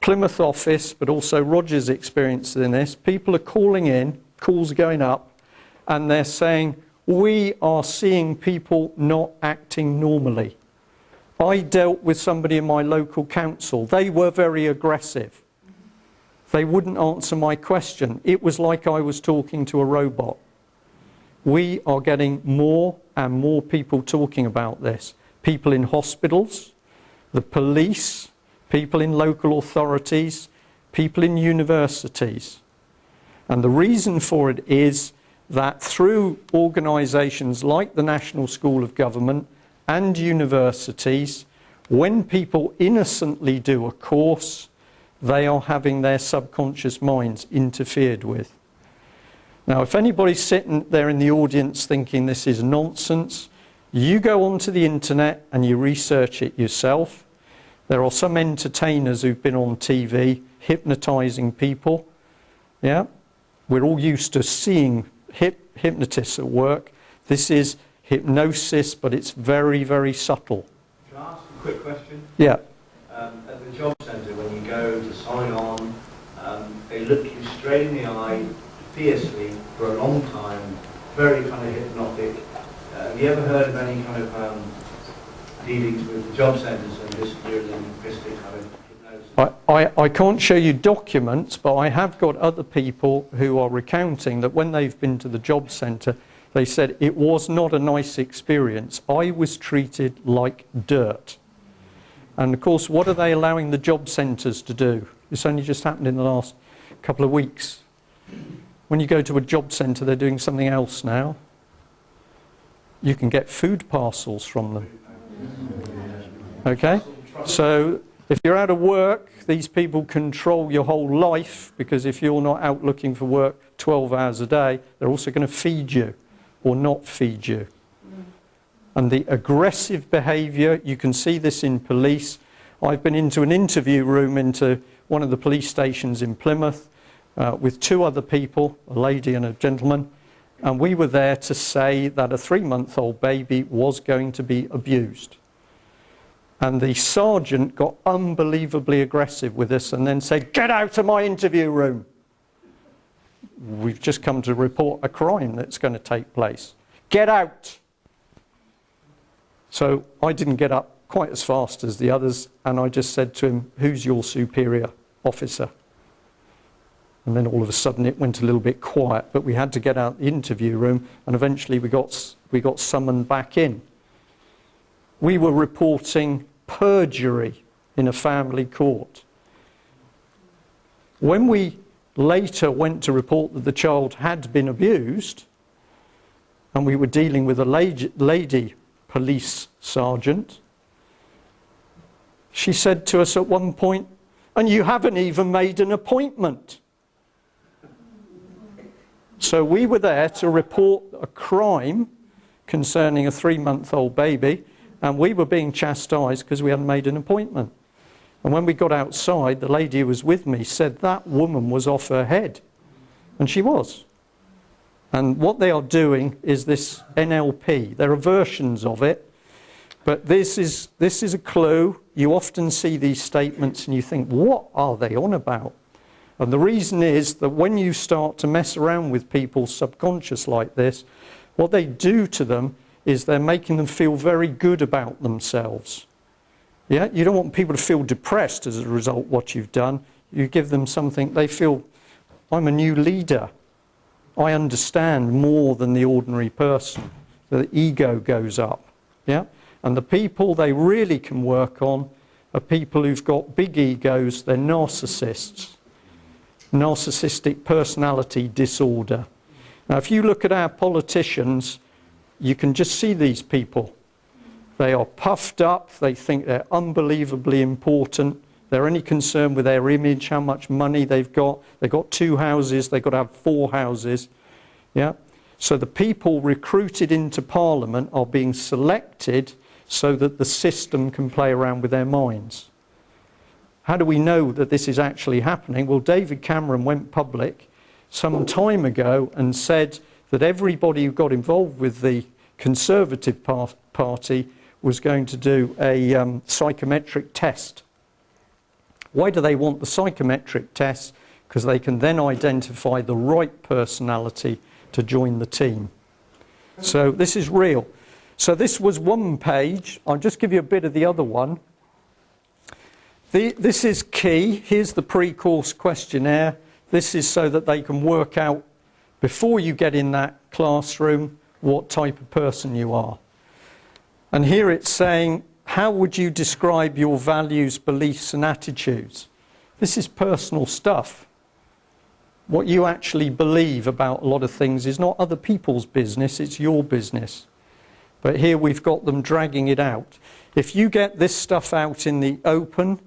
Plymouth office, but also Roger's experience in this, people are calling in, calls going up, and they're saying, we are seeing people not acting normally. I dealt with somebody in my local council. They were very aggressive. They wouldn't answer my question. It was like I was talking to a robot. We are getting more and more people talking about this. People in hospitals, the police, people in local authorities, people in universities. And the reason for it is that through organisations like the National School of Government and universities, when people innocently do a course, they are having their subconscious minds interfered with. Now, if anybody's sitting there in the audience thinking this is nonsense, you go onto the internet and you research it yourself. There are some entertainers who've been on TV hypnotising people. Yeah, we're all used to seeing hypnotists at work. This is hypnosis, but it's very, very subtle. Can I ask a quick question? Yeah. At the job centre, when you go to sign on, they look you straight in the eye, fiercely, for a long time, very kind of hypnotic. Have you ever heard of any kind of dealings with the job centres and this linguistic kind of hypnosis? I can't show you documents, but I have got other people who are recounting that when they've been to the job centre, they said it was not a nice experience. I was treated like dirt. And of course, what are they allowing the job centres to do? It's only just happened in the last couple of weeks. When you go to a job centre, they're doing something else now. You can get food parcels from them. Okay? So if you're out of work, these people control your whole life, because if you're not out looking for work 12 hours a day, they're also going to feed you or not feed you. And the aggressive behaviour, you can see this in police. I've been into an interview room into one of the police stations in Plymouth with two other people, a lady and a gentleman, and we were there to say that a 3-month-old baby was going to be abused. And the sergeant got unbelievably aggressive with us and then said, "Get out of my interview room. We've just come to report a crime that's going to take place. Get out." So I didn't get up quite as fast as the others, and I just said to him, "Who's your superior officer?" And then all of a sudden it went a little bit quiet, but we had to get out the interview room, and eventually we got summoned back in. We were reporting perjury in a family court. When we later went to report that the child had been abused, and we were dealing with a lady police sergeant, she said to us at one point, "And you haven't even made an appointment." So we were there to report a crime concerning a 3-month-old baby, and we were being chastised because we hadn't made an appointment. And when we got outside, the lady who was with me said that woman was off her head. And she was. And what they are doing is this NLP. There are versions of it, but this is a clue. You often see these statements and you think, what are they on about? And the reason is that when you start to mess around with people's subconscious like this, what they do to them is they're making them feel very good about themselves. Yeah, you don't want people to feel depressed as a result of what you've done. You give them something, they feel, I'm a new leader. I understand more than the ordinary person. The ego goes up. Yeah, and the people they really can work on are people who've got big egos, they're narcissists. Narcissistic personality disorder. Now, if you look at our politicians, you can just see these people. They are puffed up, they think they're unbelievably important, they're only concerned with their image, how much money they've got 2 houses, they've got to have 4 houses. Yeah? So the people recruited into Parliament are being selected so that the system can play around with their minds. How do we know that this is actually happening? Well, David Cameron went public some time ago and said that everybody who got involved with the Conservative Party was going to do a psychometric test. Why do they want the psychometric test? Because they can then identify the right personality to join the team. So this is real. So this was one page. I'll just give you a bit of the other one. This is key. Here's the pre-course questionnaire. This is so that they can work out, before you get in that classroom, what type of person you are. And here it's saying, how would you describe your values, beliefs and attitudes? This is personal stuff. What you actually believe about a lot of things is not other people's business, it's your business. But here we've got them dragging it out. If you get this stuff out in the open,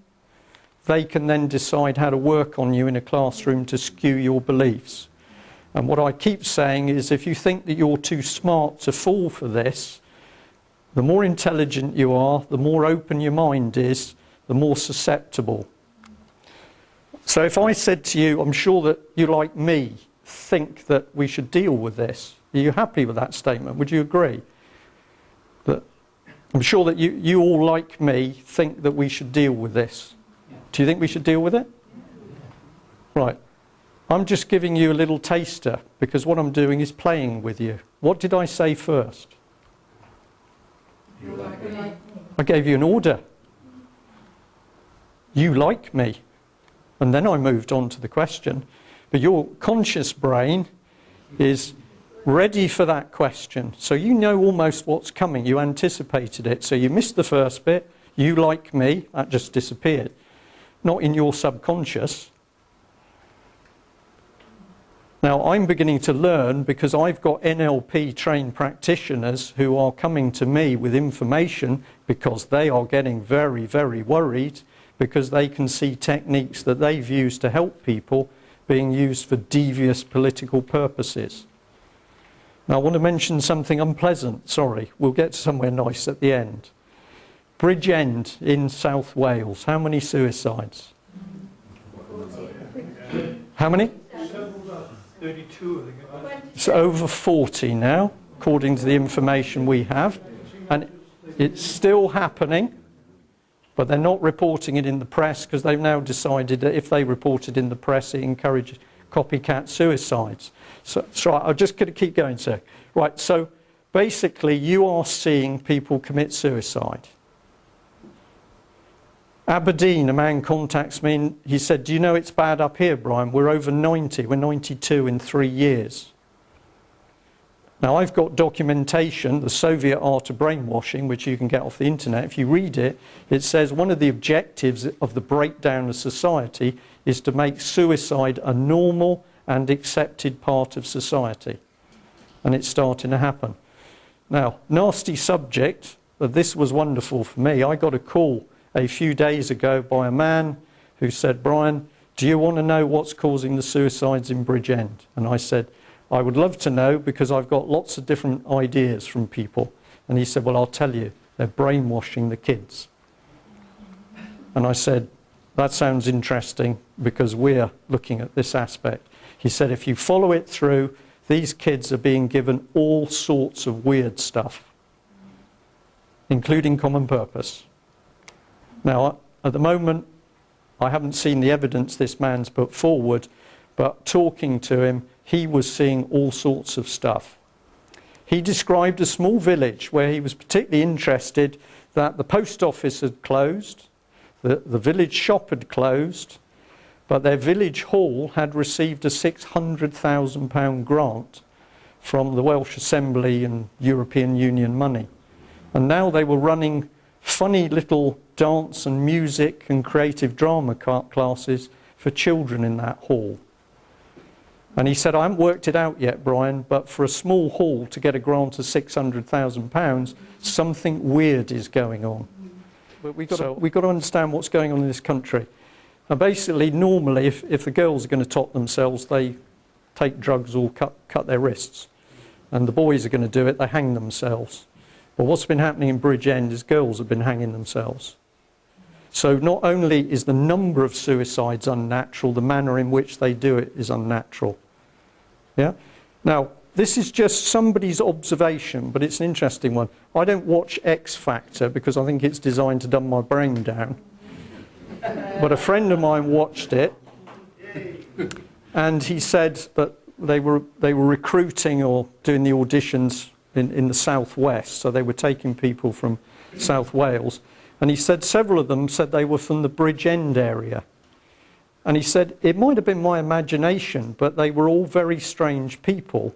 they can then decide how to work on you in a classroom to skew your beliefs. And what I keep saying is, if you think that you're too smart to fall for this, the more intelligent you are, the more open your mind is, the more susceptible. So if I said to you, I'm sure that you, like me, think that we should deal with this, are you happy with that statement? Would you agree? That I'm sure that you all, like me, think that we should deal with this. Do you think we should deal with it? Right. I'm just giving you a little taster, because what I'm doing is playing with you. What did I say first? I gave you an order. You like me. And then I moved on to the question. But your conscious brain is ready for that question. So you know almost what's coming. You anticipated it. So you missed the first bit. You like me. That just disappeared. Not in your subconscious. Now, I'm beginning to learn, because I've got NLP trained practitioners who are coming to me with information because they are getting very, very worried, because they can see techniques that they've used to help people being used for devious political purposes. Now, I want to mention something unpleasant. Sorry, we'll get to somewhere nice at the end. Bridgend in South Wales. How many suicides? How many? 32, I think. It's over 40 now, according to the information we have. And it's still happening, but they're not reporting it in the press, because they've now decided that if they report it in the press, it encourages copycat suicides. So I'm just going to keep going, sir. Right, so basically you are seeing people commit suicide. Aberdeen, a man contacts me and he said, do you know it's bad up here, Brian? We're over 90, we're 92 in 3 years. Now, I've got documentation, the Soviet art of brainwashing, which you can get off the internet. If you read it, it says one of the objectives of the breakdown of society is to make suicide a normal and accepted part of society. And it's starting to happen. Now, nasty subject, but this was wonderful for me. I got a call a few days ago by a man who said, Brian, do you want to know what's causing the suicides in Bridgend? And I said, I would love to know, because I've got lots of different ideas from people. And he said, well, I'll tell you, they're brainwashing the kids. And I said, that sounds interesting, because we're looking at this aspect. He said, if you follow it through, these kids are being given all sorts of weird stuff, including common purpose. Now, at the moment, I haven't seen the evidence this man's put forward, but talking to him, he was seeing all sorts of stuff. He described a small village where he was particularly interested that the post office had closed, the village shop had closed, but their village hall had received a £600,000 grant from the Welsh Assembly and European Union money. And now they were running funny little dance and music and creative drama classes for children in that hall. And he said, I haven't worked it out yet, Brian, but for a small hall to get a grant of £600,000, something weird is going on. But we've got to understand what's going on in this country. And basically, normally, if the girls are going to top themselves, they take drugs or cut their wrists. And the boys are going to do it, they hang themselves. But what's been happening in Bridgend is girls have been hanging themselves. So not only is the number of suicides unnatural, the manner in which they do it is unnatural. Yeah? Now, this is just somebody's observation, but it's an interesting one. I don't watch X Factor because I think it's designed to dumb my brain down. But a friend of mine watched it, and he said that they were recruiting or doing the auditions in the southwest, so they were taking people from South Wales. And he said several of them said they were from the Bridgend area. And he said, it might have been my imagination, but they were all very strange people.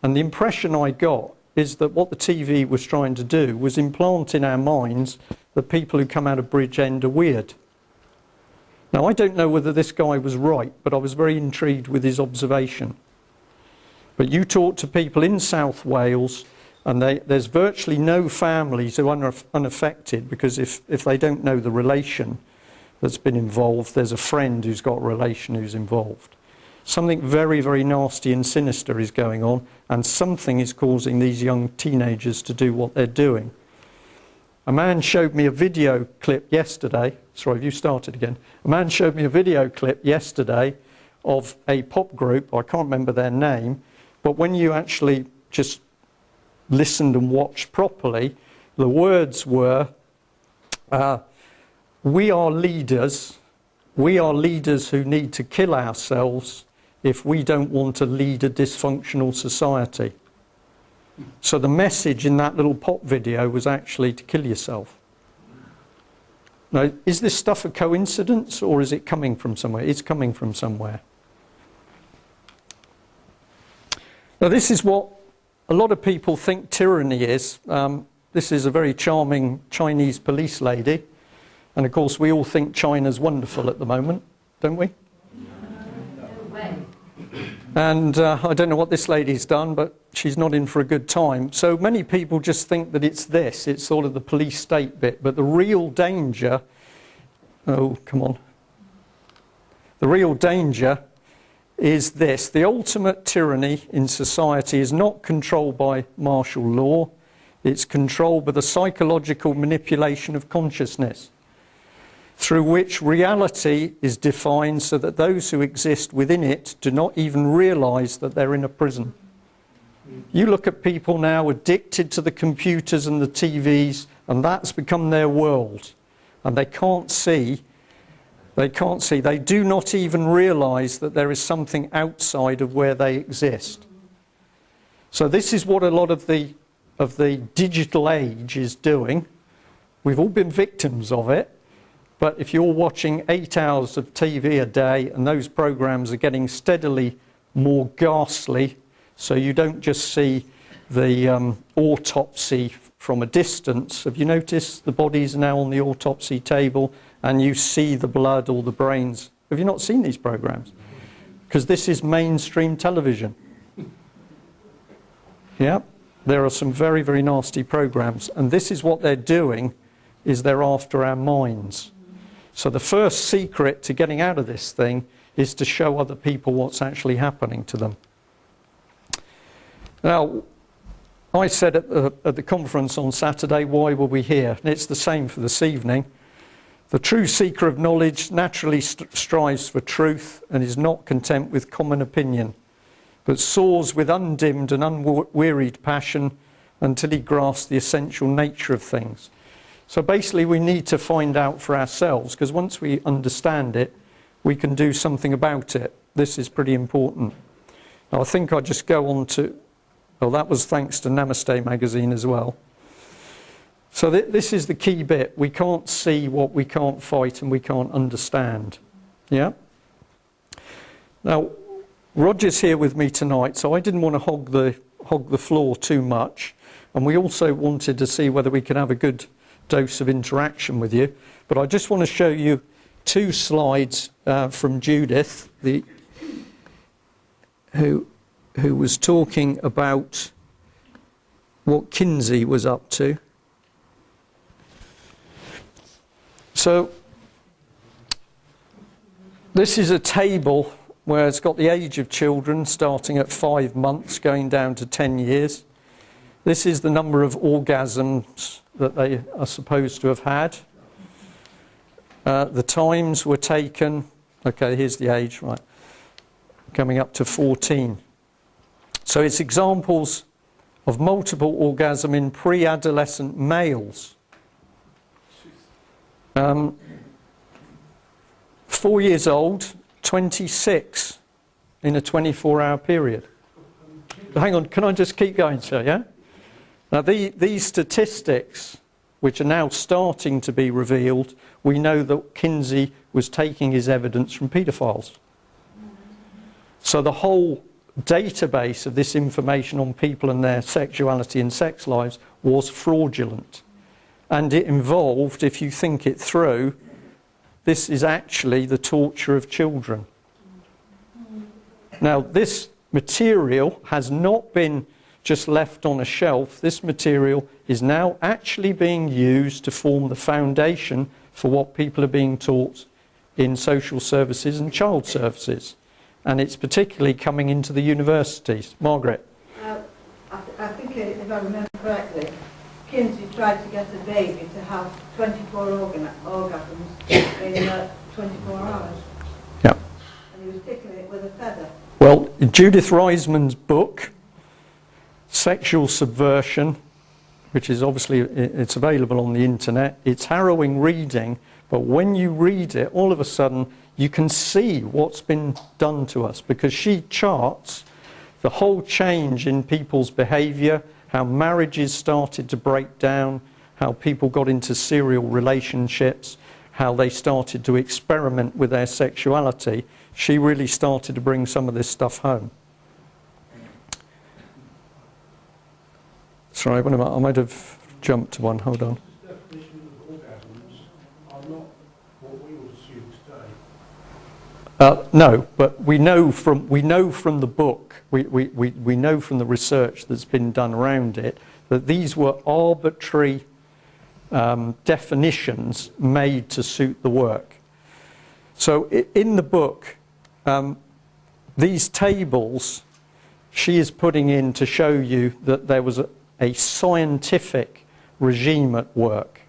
And the impression I got is that what the TV was trying to do was implant in our minds that people who come out of Bridgend are weird. Now, I don't know whether this guy was right, but I was very intrigued with his observation. But you talk to people in South Wales, and there's virtually no families who are unaffected, because if they don't know the relation that's been involved, there's a friend who's got a relation who's involved. Something very, very nasty and sinister is going on, and something is causing these young teenagers to do what they're doing. A man showed me a video clip yesterday. Sorry, have you started again? A man showed me a video clip yesterday of a pop group. I can't remember their name, but when you actually just listened and watched properly, the words were, we are leaders who need to kill ourselves if we don't want to lead a dysfunctional society. So the message in that little pop video was actually to kill yourself. Now, is this stuff a coincidence, or is it coming from somewhere? It's coming from somewhere. Now, this is what a lot of people think tyranny is. This is a very charming Chinese police lady. And of course, we all think China's wonderful at the moment, don't we? And I don't know what this lady's done, but she's not in for a good time. So many people just think that it's this. It's sort of the police state bit. But the real danger... Oh, come on. The real danger is this. The ultimate tyranny in society is not controlled by martial law. It's controlled by the psychological manipulation of consciousness, through which reality is defined so that those who exist within it do not even realise that they're in a prison. You look at people now addicted to the computers and the TVs, and that's become their world. And they can't see, they do not even realise that there is something outside of where they exist. So this is what a lot of the digital age is doing. We've all been victims of it. But if you're watching 8 hours of TV a day, and those programs are getting steadily more ghastly, so you don't just see the autopsy from a distance. Have you noticed the bodies are now on the autopsy table, and you see the blood or the brains? Have you not seen these programs? Because this is mainstream television. Yeah, there are some very, very nasty programs, and this is what they're doing, is they're after our minds. So the first secret to getting out of this thing is to show other people what's actually happening to them. Now, I said at the conference on Saturday, why were we here? And it's the same for this evening. The true seeker of knowledge naturally strives for truth and is not content with common opinion, but soars with undimmed and unwearied passion until he grasps the essential nature of things. So basically we need to find out for ourselves, because once we understand it, we can do something about it. This is pretty important. Now I think I'll just go on to, well, that was thanks to Namaste magazine as well. So this is the key bit. We can't see what we can't fight and we can't understand. Yeah? Now, Roger's here with me tonight, so I didn't want to hog the floor too much. And we also wanted to see whether we could have a good dose of interaction with you. But I just want to show you 2 slides from Judith, who was talking about what Kinsey was up to. So this is a table where it's got the age of children starting at 5 months going down to 10 years. This is the number of orgasms that they are supposed to have had. The times were taken, okay, here's the age, right, coming up to 14. So it's examples of multiple orgasm in pre-adolescent males. 4 years old, 26 in a 24-hour period. Hang on, can I just keep going, sir, yeah? Now, these statistics, which are now starting to be revealed, we know that Kinsey was taking his evidence from paedophiles. So the whole database of this information on people and their sexuality and sex lives was fraudulent. And it involved, if you think it through, this is actually the torture of children. Now, this material has not been just left on a shelf. This material is now actually being used to form the foundation for what people are being taught in social services and child services. And it's particularly coming into the universities. Margaret? I think, if I remember correctly, Kinsey tried to get a baby to have 24 orgasms in 24 hours. Yeah. And he was tickling it with a feather. Well, Judith Reisman's book, Sexual Subversion, which is obviously, it's available on the internet, it's harrowing reading, but when you read it, all of a sudden you can see what's been done to us, because she charts the whole change in people's behaviour, how marriages started to break down, how people got into serial relationships, how they started to experiment with their sexuality. She really started to bring some of this stuff home. Sorry, I might have jumped to one, hold on. The definition of orgasms are not what we would assume today. No, but we know from the book, we know from the research that's been done around it, that these were arbitrary definitions made to suit the work. So in the book, these tables she is putting in to show you that there was a scientific regime at work.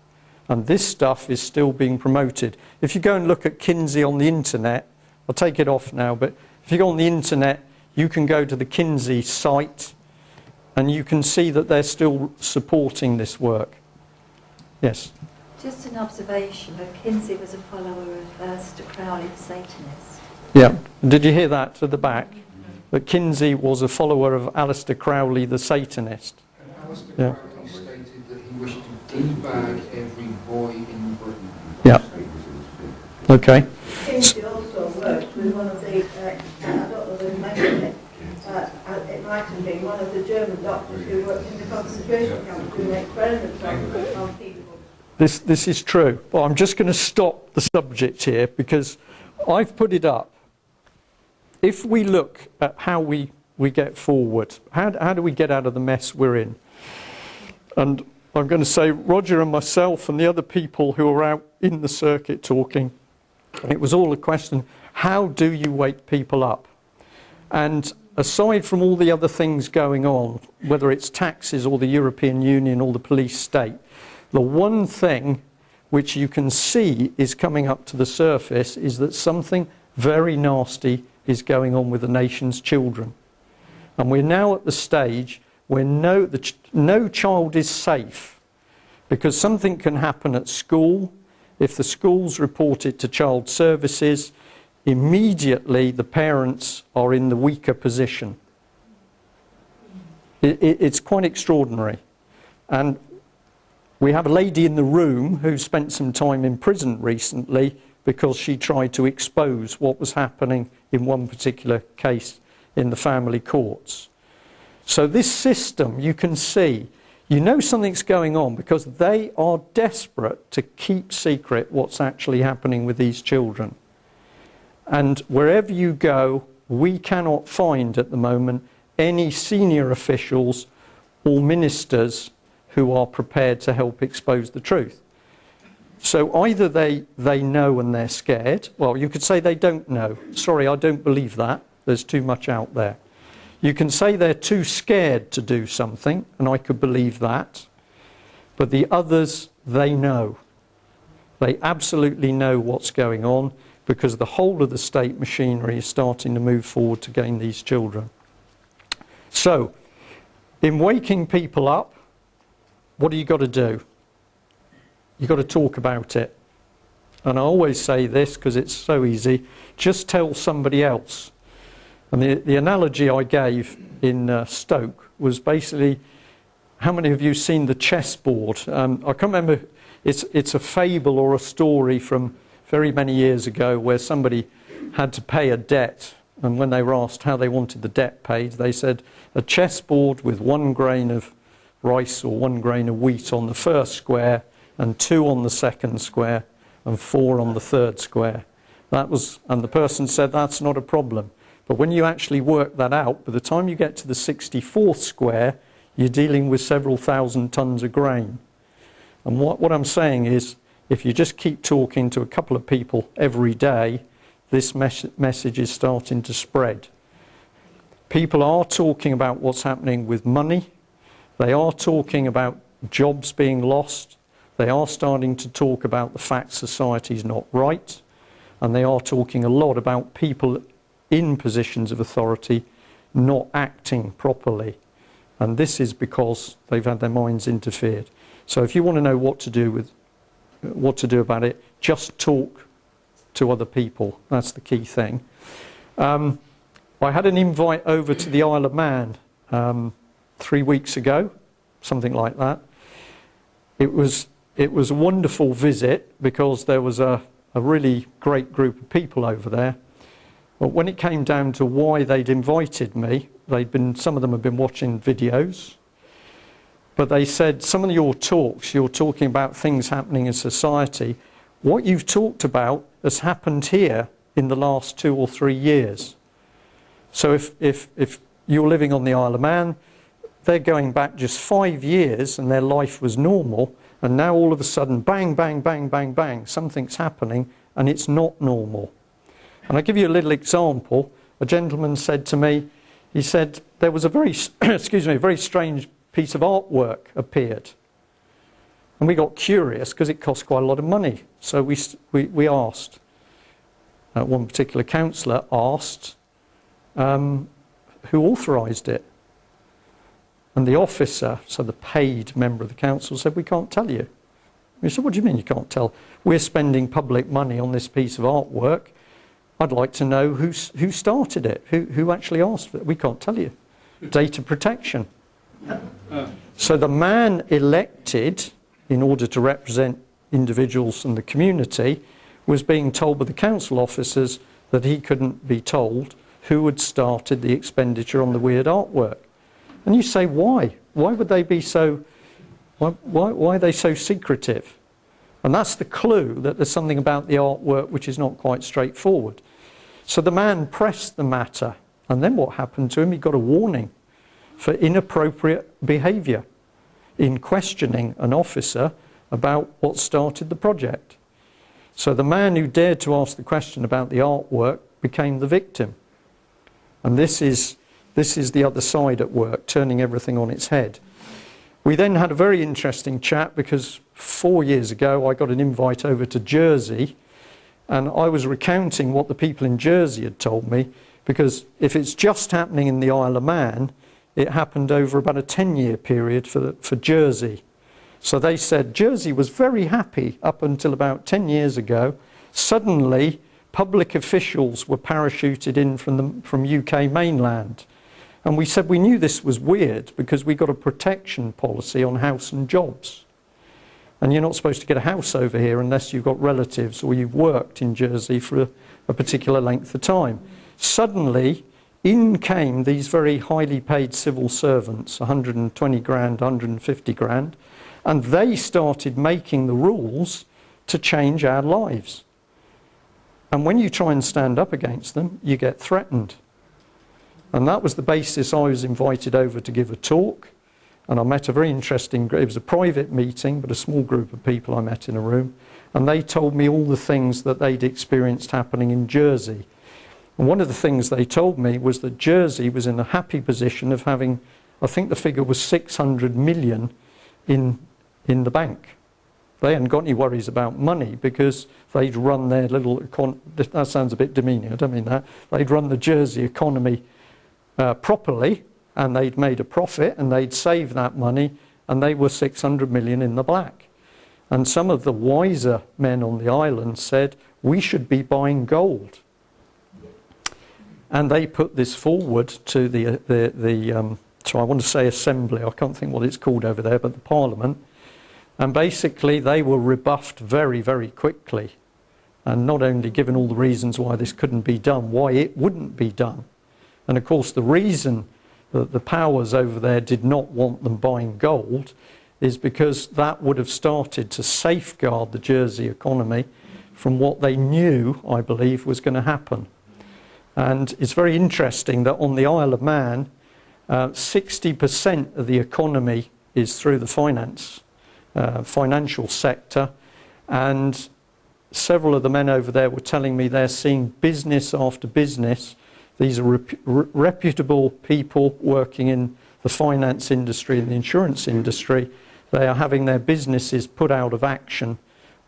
And this stuff is still being promoted. If you go and look at Kinsey on the internet, I'll take it off now, but if you go on the internet, you can go to the Kinsey site and you can see that they're still supporting this work. Yes? Just an observation, that Kinsey was a follower of Aleister Crowley, the Satanist. Yeah. Did you hear that at the back? That Kinsey was a follower of Aleister Crowley, the Satanist. And Aleister Yeah. Crowley stated that he wished to debag every boy in Britain. Yeah. Okay. Kinsey also worked with one of the, I don't know who mentioned it, it might have been one of the German doctors who worked in the concentration camps doing experiments on people. This is true. Well, I'm just going to stop the subject here because I've put it up. If we look at how we get forward, how do we get out of the mess we're in? And I'm going to say Roger and myself and the other people who are out in the circuit talking, it was all a question, how do you wake people up? And aside from all the other things going on, whether it's taxes or the European Union or the police state, the one thing which you can see is coming up to the surface is that something very nasty is going on with the nation's children. And we're now at the stage where no child is safe. Because something can happen at school. If the schools report it to child services, immediately the parents are in the weaker position. It's quite extraordinary. And we have a lady in the room who spent some time in prison recently because she tried to expose what was happening in one particular case in the family courts. So this system, you can see, you know something's going on because they are desperate to keep secret what's actually happening with these children. And wherever you go, we cannot find at the moment any senior officials or ministers who are prepared to help expose the truth. So either they know and they're scared. Well, you could say they don't know. Sorry, I don't believe that. There's too much out there. You can say they're too scared to do something, and I could believe that. But the others, they know. They absolutely know what's going on because the whole of the state machinery is starting to move forward to gain these children. So, in waking people up, what do you got to do? You've got to talk about it. And I always say this because it's so easy. Just tell somebody else. And the analogy I gave in Stoke was basically, how many of you seen the chessboard? I can't remember, it's a fable or a story from very many years ago where somebody had to pay a debt. And when they were asked how they wanted the debt paid, they said, a chessboard with 1 grain of rice or 1 grain of wheat on the first square, and 2 on the second square, and 4 on the third square. That was, and the person said, that's not a problem. But when you actually work that out, by the time you get to the 64th square, you're dealing with several thousand tons of grain. And what I'm saying is, if you just keep talking to a couple of people every day, this message is starting to spread. People are talking about what's happening with money. They are talking about jobs being lost. They are starting to talk about the fact society's not right. And they are talking a lot about people in positions of authority not acting properly. And this is because they've had their minds interfered. So if you want to know what to do about it, just talk to other people. That's the key thing. I had an invite over to the Isle of Man 3 weeks ago, something like that. It was a wonderful visit because there was a really great group of people over there. But when it came down to why they'd invited me, some of them had been watching videos, but they said, some of your talks, you're talking about things happening in society. What you've talked about has happened here in the last 2 or 3 years. So if you're living on the Isle of Man, they're going back just 5 years and their life was normal, and now all of a sudden, bang, bang, bang, bang, bang, something's happening and it's not normal. And I'll give you a little example. A gentleman said to me, he said, there was a very, very strange piece of artwork appeared. And we got curious because it cost quite a lot of money. So we asked, one particular councillor asked, who authorised it? And the officer, so the paid member of the council, said, we can't tell you. We said, what do you mean you can't tell? We're spending public money on this piece of artwork. I'd like to know who started it, who actually asked for it. We can't tell you. Data protection. So the man elected, in order to represent individuals and the community, was being told by the council officers that he couldn't be told who had started the expenditure on the weird artwork. And you say, why? Why would they be so, why are they so secretive? And that's the clue that there's something about the artwork which is not quite straightforward. So the man pressed the matter, and then what happened to him? He got a warning for inappropriate behaviour in questioning an officer about what started the project. So the man who dared to ask the question about the artwork became the victim. And this is the other side at work, turning everything on its head. We then had a very interesting chat because 4 years ago I got an invite over to Jersey, and I was recounting what the people in Jersey had told me, because if it's just happening in the Isle of Man, it happened over about a 10-year period for Jersey. So they said Jersey was very happy up until about 10 years ago. Suddenly, public officials were parachuted in from UK mainland. And we said we knew this was weird because we got a protection policy on house and jobs. And you're not supposed to get a house over here unless you've got relatives or you've worked in Jersey for a particular length of time. Suddenly, in came these very highly paid civil servants, 120 grand, 150 grand, and they started making the rules to change our lives. And when you try and stand up against them, you get threatened. And that was the basis I was invited over to give a talk. And I met a very interesting group. It was a private meeting, but a small group of people I met in a room. And they told me all the things that they'd experienced happening in Jersey. And one of the things they told me was that Jersey was in a happy position of having, I think the figure was 600 million in the bank. They hadn't got any worries about money because they'd run their little, that sounds a bit demeaning, I don't mean that. They'd run the Jersey economy properly, and they'd made a profit, and they'd saved that money, and they were 600 million in the black. And some of the wiser men on the island said, we should be buying gold. And they put this forward to so I want to say assembly, I can't think what it's called over there, but the parliament. And basically they were rebuffed very, very quickly. And not only given all the reasons why this couldn't be done, why it wouldn't be done. And of course the reason that the powers over there did not want them buying gold is because that would have started to safeguard the Jersey economy from what they knew, I believe, was going to happen. And it's very interesting that on the Isle of Man, 60% of the economy is through the financial sector, and several of the men over there were telling me they're seeing business after business. These are reputable people working in the finance industry and the insurance industry. They are having their businesses put out of action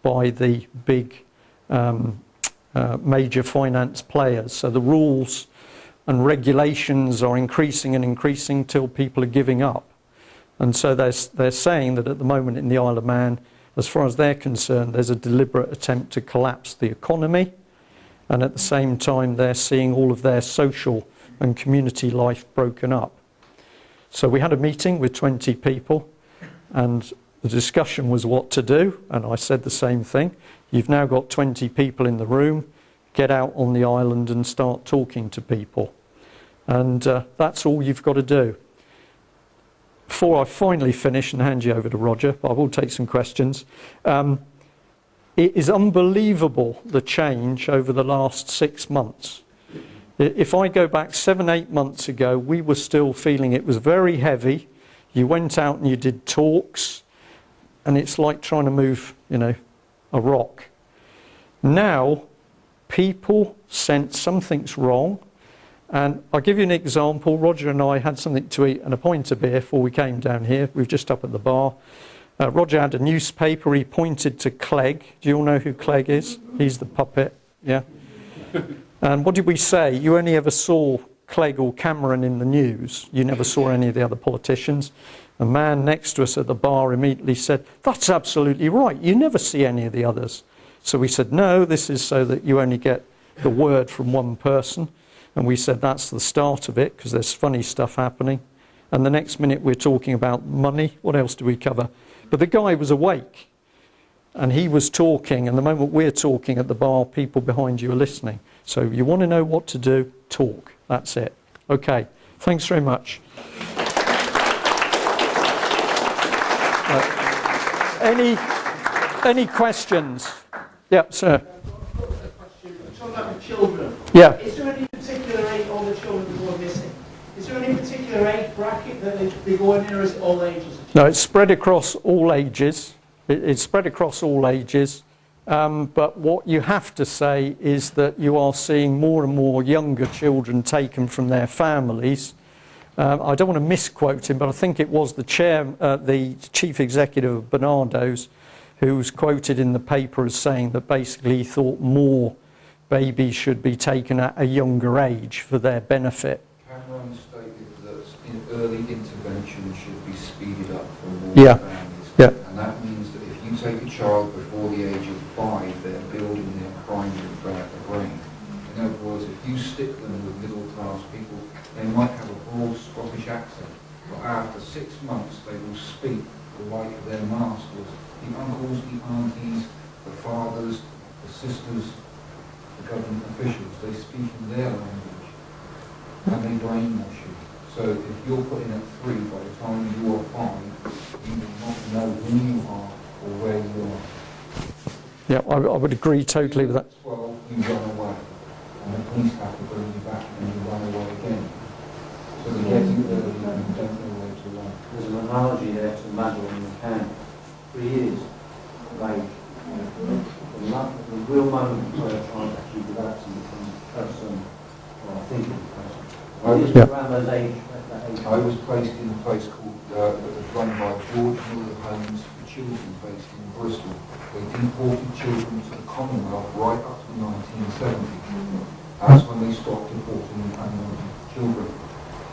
by the big major finance players. So the rules and regulations are increasing and increasing till people are giving up. And so they're saying that at the moment in the Isle of Man, as far as they're concerned, there's a deliberate attempt to collapse the economy. And at the same time, they're seeing all of their social and community life broken up. So we had a meeting with 20 people, and the discussion was what to do. And I said the same thing. You've now got 20 people in the room. Get out on the island and start talking to people. And that's all you've got to do. Before I finally finish and hand you over to Roger, I will take some questions. It is unbelievable, the change over the last 6 months. If I go back 7-8 months ago, we were still feeling it was very heavy. You went out and you did talks, and it's like trying to move, a rock. Now, people sense something's wrong. And I'll give you an example. Roger and I had something to eat and a pint of beer before we came down here. We were just up at the bar. Roger had a newspaper. He pointed to Clegg. Do you all know who Clegg is? He's the puppet, yeah. And what did we say? You only ever saw Clegg or Cameron in the news. You never saw any of the other politicians. A man next to us at the bar immediately said, that's absolutely right. You never see any of the others. So we said, no, this is so that you only get the word from one person. And we said that's the start of it because there's funny stuff happening. And the next minute we're talking about money. What else do we cover? But the guy was awake and he was talking, and the moment we're talking at the bar, people behind you are listening. So you want to know what to do, talk. That's it. Okay, thanks very much. Any questions? Yeah, sir. Talking about the children. Yeah. Is there any particular age, all the children who are missing? Is there any particular age bracket that they go in there, or is it all ages? No, it's spread across all ages. It's spread across all ages. But what you have to say is that you are seeing more and more younger children taken from their families. I don't want to misquote him, but I think it was the chief executive of Bernardo's who was quoted in the paper as saying that basically he thought more babies should be taken at a younger age for their benefit. Cameron stated that early intervention should be speeded up for more Yeah. families. Yeah. And that means that if you take a child before the age of 5, they're building their primary brain. In other words, if you stick them with middle-class people, they might have a broad Scottish accent, but after 6 months they will speak like their masters. The uncles, the aunties, the fathers, the sisters, the government officials, they speak in their language and they brainwash you. So if you're put in at 3, by the time you are 5, you will not know who you are or where you are. Yeah, I would agree totally with that. 12, you run away, and the police have to bring you back and you run away again. So they get you early and you don't know where to run. There's an analogy there to Madeline McCann. 3 years of age. The real moment where a child actually develops and becomes a person, or I think it's a person. Around those age, that age. I was placed in a place called, that was run by George Miller Homes for Children based in Bristol. They deported children to the Commonwealth right up to 1970. That's when they stopped deporting unwanted children.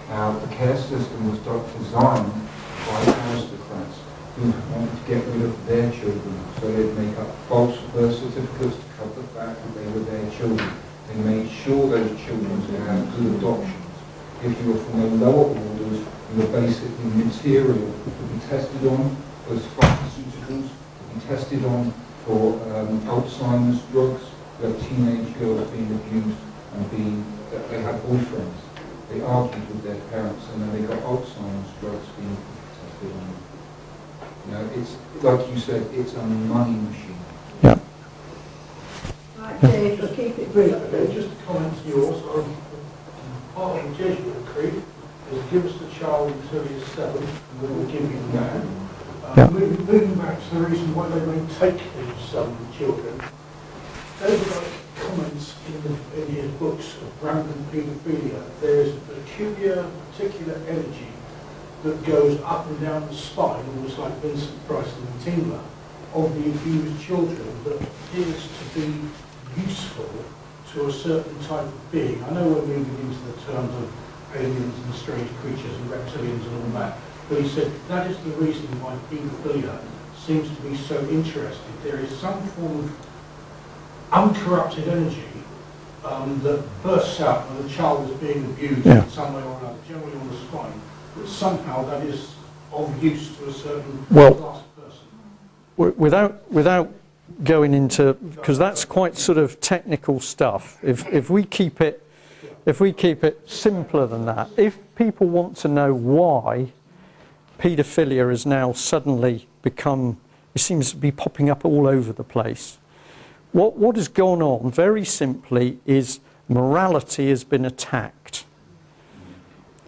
Now, the care system was designed by aristocrats who wanted to get rid of their children, so they'd make up false birth certificates to cover the fact that they were their children. They made sure those children would have good adoptions. If you were from the lower orders, you were basically material to be tested on as pharmaceuticals, to be tested on for Alzheimer's drugs. You have teenage girls being abused and they had boyfriends. They argued with their parents and then they got Alzheimer's drugs being tested on them. You know, it's, like you said, it's a money machine. Yeah. Right, Dave, but keep it brief. Okay, just to comment to yours, part of the Jesuit creed is give us the child until he is 7, and then we'll give you the man. Yeah. Moving back to the reason why they may take these children, David comments in his books of rampant paedophilia. There is a particular energy that goes up and down the spine, almost like Vincent Price and Tingler, of the abused children that appears to be useful to a certain type of being. I know we're moving into the terms of aliens and strange creatures and reptilians and all that, but he said that is the reason why paedophilia seems to be so interested. There is some form of uncorrupted energy that bursts out when the child is being abused in some way or another, generally on the spine, but somehow that is of use to a certain class of person. Without going into, because that's quite sort of technical stuff. If we keep it simpler than that, if people want to know why paedophilia has now suddenly become, it seems to be popping up all over the place. What has gone on, very simply, is morality has been attacked.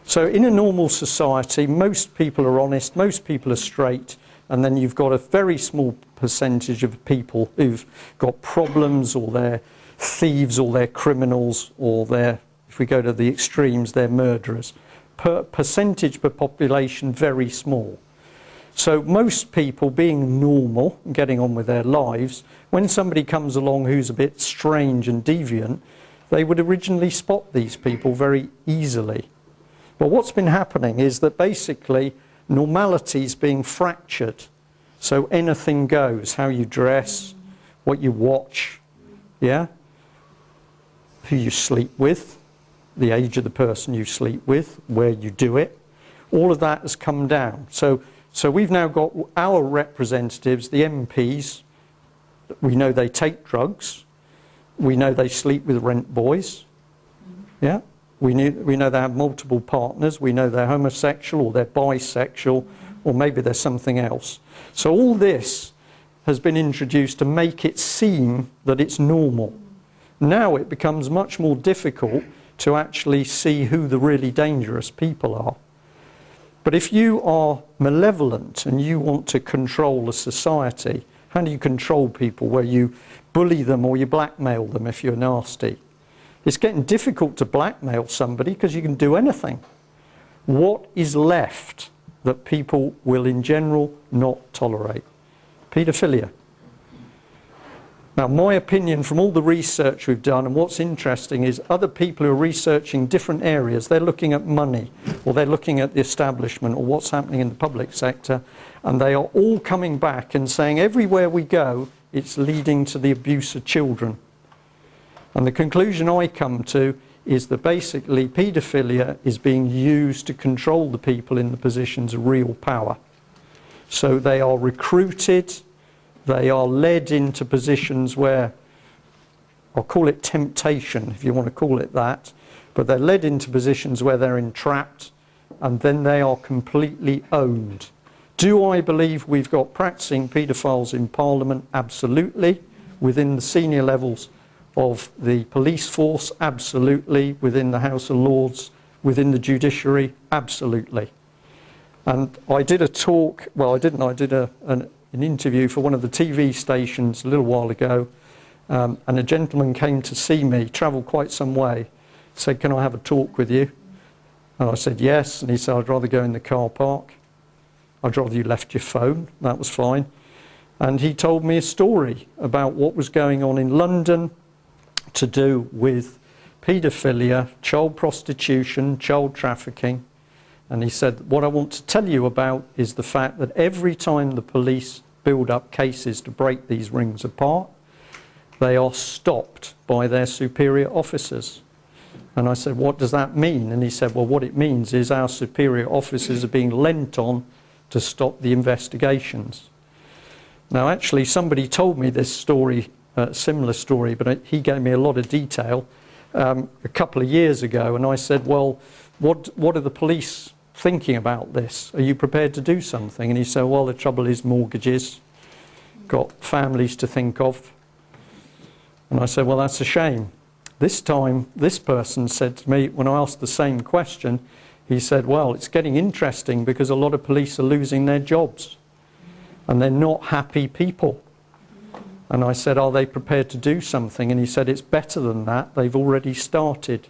So in a normal society, most people are honest, most people are straight, and then you've got a very small percentage of people who've got problems, or they're thieves, or they're criminals, or they're, if we go to the extremes, they're murderers. Percentage per population, very small. So most people being normal, getting on with their lives, when somebody comes along who's a bit strange and deviant, they would originally spot these people very easily. But what's been happening is that basically normality is being fractured. So anything goes, how you dress, what you watch, yeah, who you sleep with, the age of the person you sleep with, where you do it, all of that has come down. So we've now got our representatives, the MPs, we know they take drugs, we know they sleep with rent boys, yeah, we know they have multiple partners, we know they're homosexual or they're bisexual, or maybe there's something else. So all this has been introduced to make it seem that it's normal. Now it becomes much more difficult to actually see who the really dangerous people are. But if you are malevolent and you want to control a society, how do you control people? Where you bully them or you blackmail them if you're nasty. It's getting difficult to blackmail somebody because you can do anything. What is left that people will in general not tolerate? Paedophilia. Now, my opinion from all the research we've done, and what's interesting is other people who are researching different areas, they're looking at money, or they're looking at the establishment, or what's happening in the public sector, and they are all coming back and saying everywhere we go, it's leading to the abuse of children. And the conclusion I come to is that basically paedophilia is being used to control the people in the positions of real power. So they are recruited, they are led into positions where, I'll call it temptation, if you want to call it that, but they're led into positions where they're entrapped, and then they are completely owned. Do I believe we've got practicing paedophiles in Parliament? Absolutely. Within the senior levels of the police force? Absolutely. Within the House of Lords? Within the judiciary? Absolutely. And I did a talk, well, I didn't, I did an interview for one of the TV stations a little while ago, and a gentleman came to see me, travelled quite some way, said, "Can I have a talk with you?" And I said, "Yes." And he said, "I'd rather go in the car park. I'd rather you left your phone." That was fine. And he told me a story about what was going on in London to do with paedophilia, child prostitution, child trafficking. And he said, "What I want to tell you about is the fact that every time the police build up cases to break these rings apart, they are stopped by their superior officers." And I said, "What does that mean?" And he said, "Well, what it means is our superior officers are being lent on to stop the investigations." Now, actually, somebody told me this story, a similar story, but he gave me a lot of detail a couple of years ago. And I said, "Well, what are the police thinking about this? Are you prepared to do something?" And he said, "Well, the trouble is mortgages, got families to think of." And I said, "Well, that's a shame." This time, this person said to me, when I asked the same question, he said, "Well, it's getting interesting because a lot of police are losing their jobs and they're not happy people." And I said, "Are they prepared to do something?" And he said, "It's better than that. They've already started."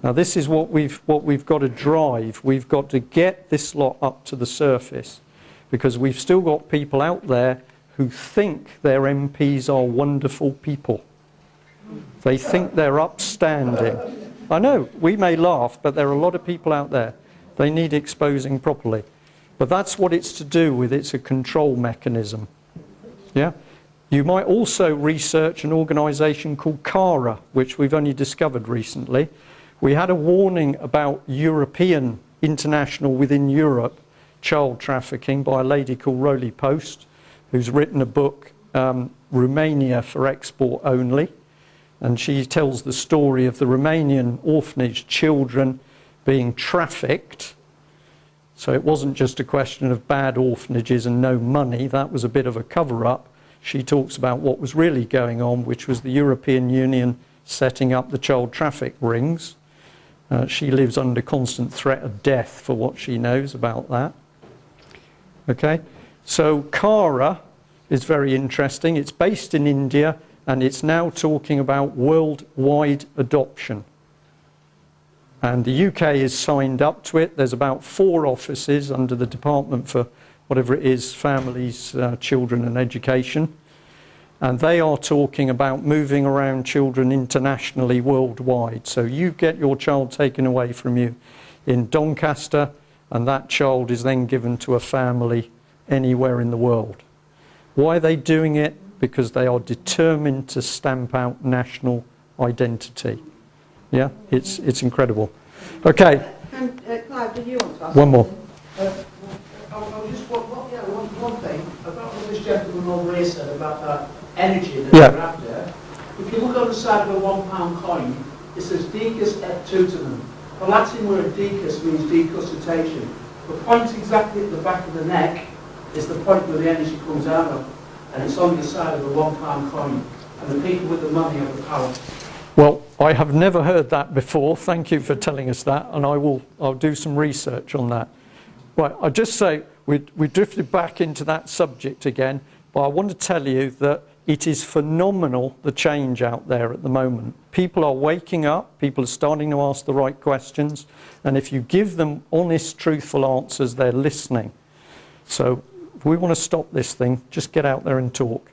Now, this is what we've got to drive. We've got to get this lot up to the surface, because we've still got people out there who think their MPs are wonderful people. They think they're upstanding. I know, we may laugh, but there are a lot of people out there. They need exposing properly. But that's what it's to do with. It's a control mechanism. Yeah? You might also research an organisation called CARA, which we've only discovered recently. We had a warning about European, international within Europe, child trafficking by a lady called Roly Post, who's written a book, Romania for Export Only. And she tells the story of the Romanian orphanage children being trafficked. So it wasn't just a question of bad orphanages and no money. That was a bit of a cover-up. She talks about what was really going on, which was the European Union setting up the child traffic rings. She lives under constant threat of death for what she knows about that. Okay, so CARA is very interesting. It's based in India, and it's now talking about worldwide adoption. And the UK is signed up to it. There's about 4 offices under the Department for whatever it is, Families, Children and Education. And they are talking about moving around children internationally, worldwide. So you get your child taken away from you in Doncaster, and that child is then given to a family anywhere in the world. Why are they doing it? Because they are determined to stamp out national identity. Yeah, it's incredible. Okay. And Clive, did you want to ask One more. One thing about what this gentleman over here said about that energy that Yeah. they're after. If you look on the side of a £1 coin, it says decus et tutinum. The Latin word decus means decuscitation. The point exactly at the back of the neck is the point where the energy comes out of, and it's on the side of a £1 coin. And the people with the money have the power. Well, I have never heard that before. Thank you for telling us that, and I'll do some research on that. Right, I'll just say we drifted back into that subject again, but I want to tell you that it is phenomenal, the change out there at the moment. People are waking up, people are starting to ask the right questions, and if you give them honest, truthful answers, they're listening. So if we want to stop this thing, just get out there and talk.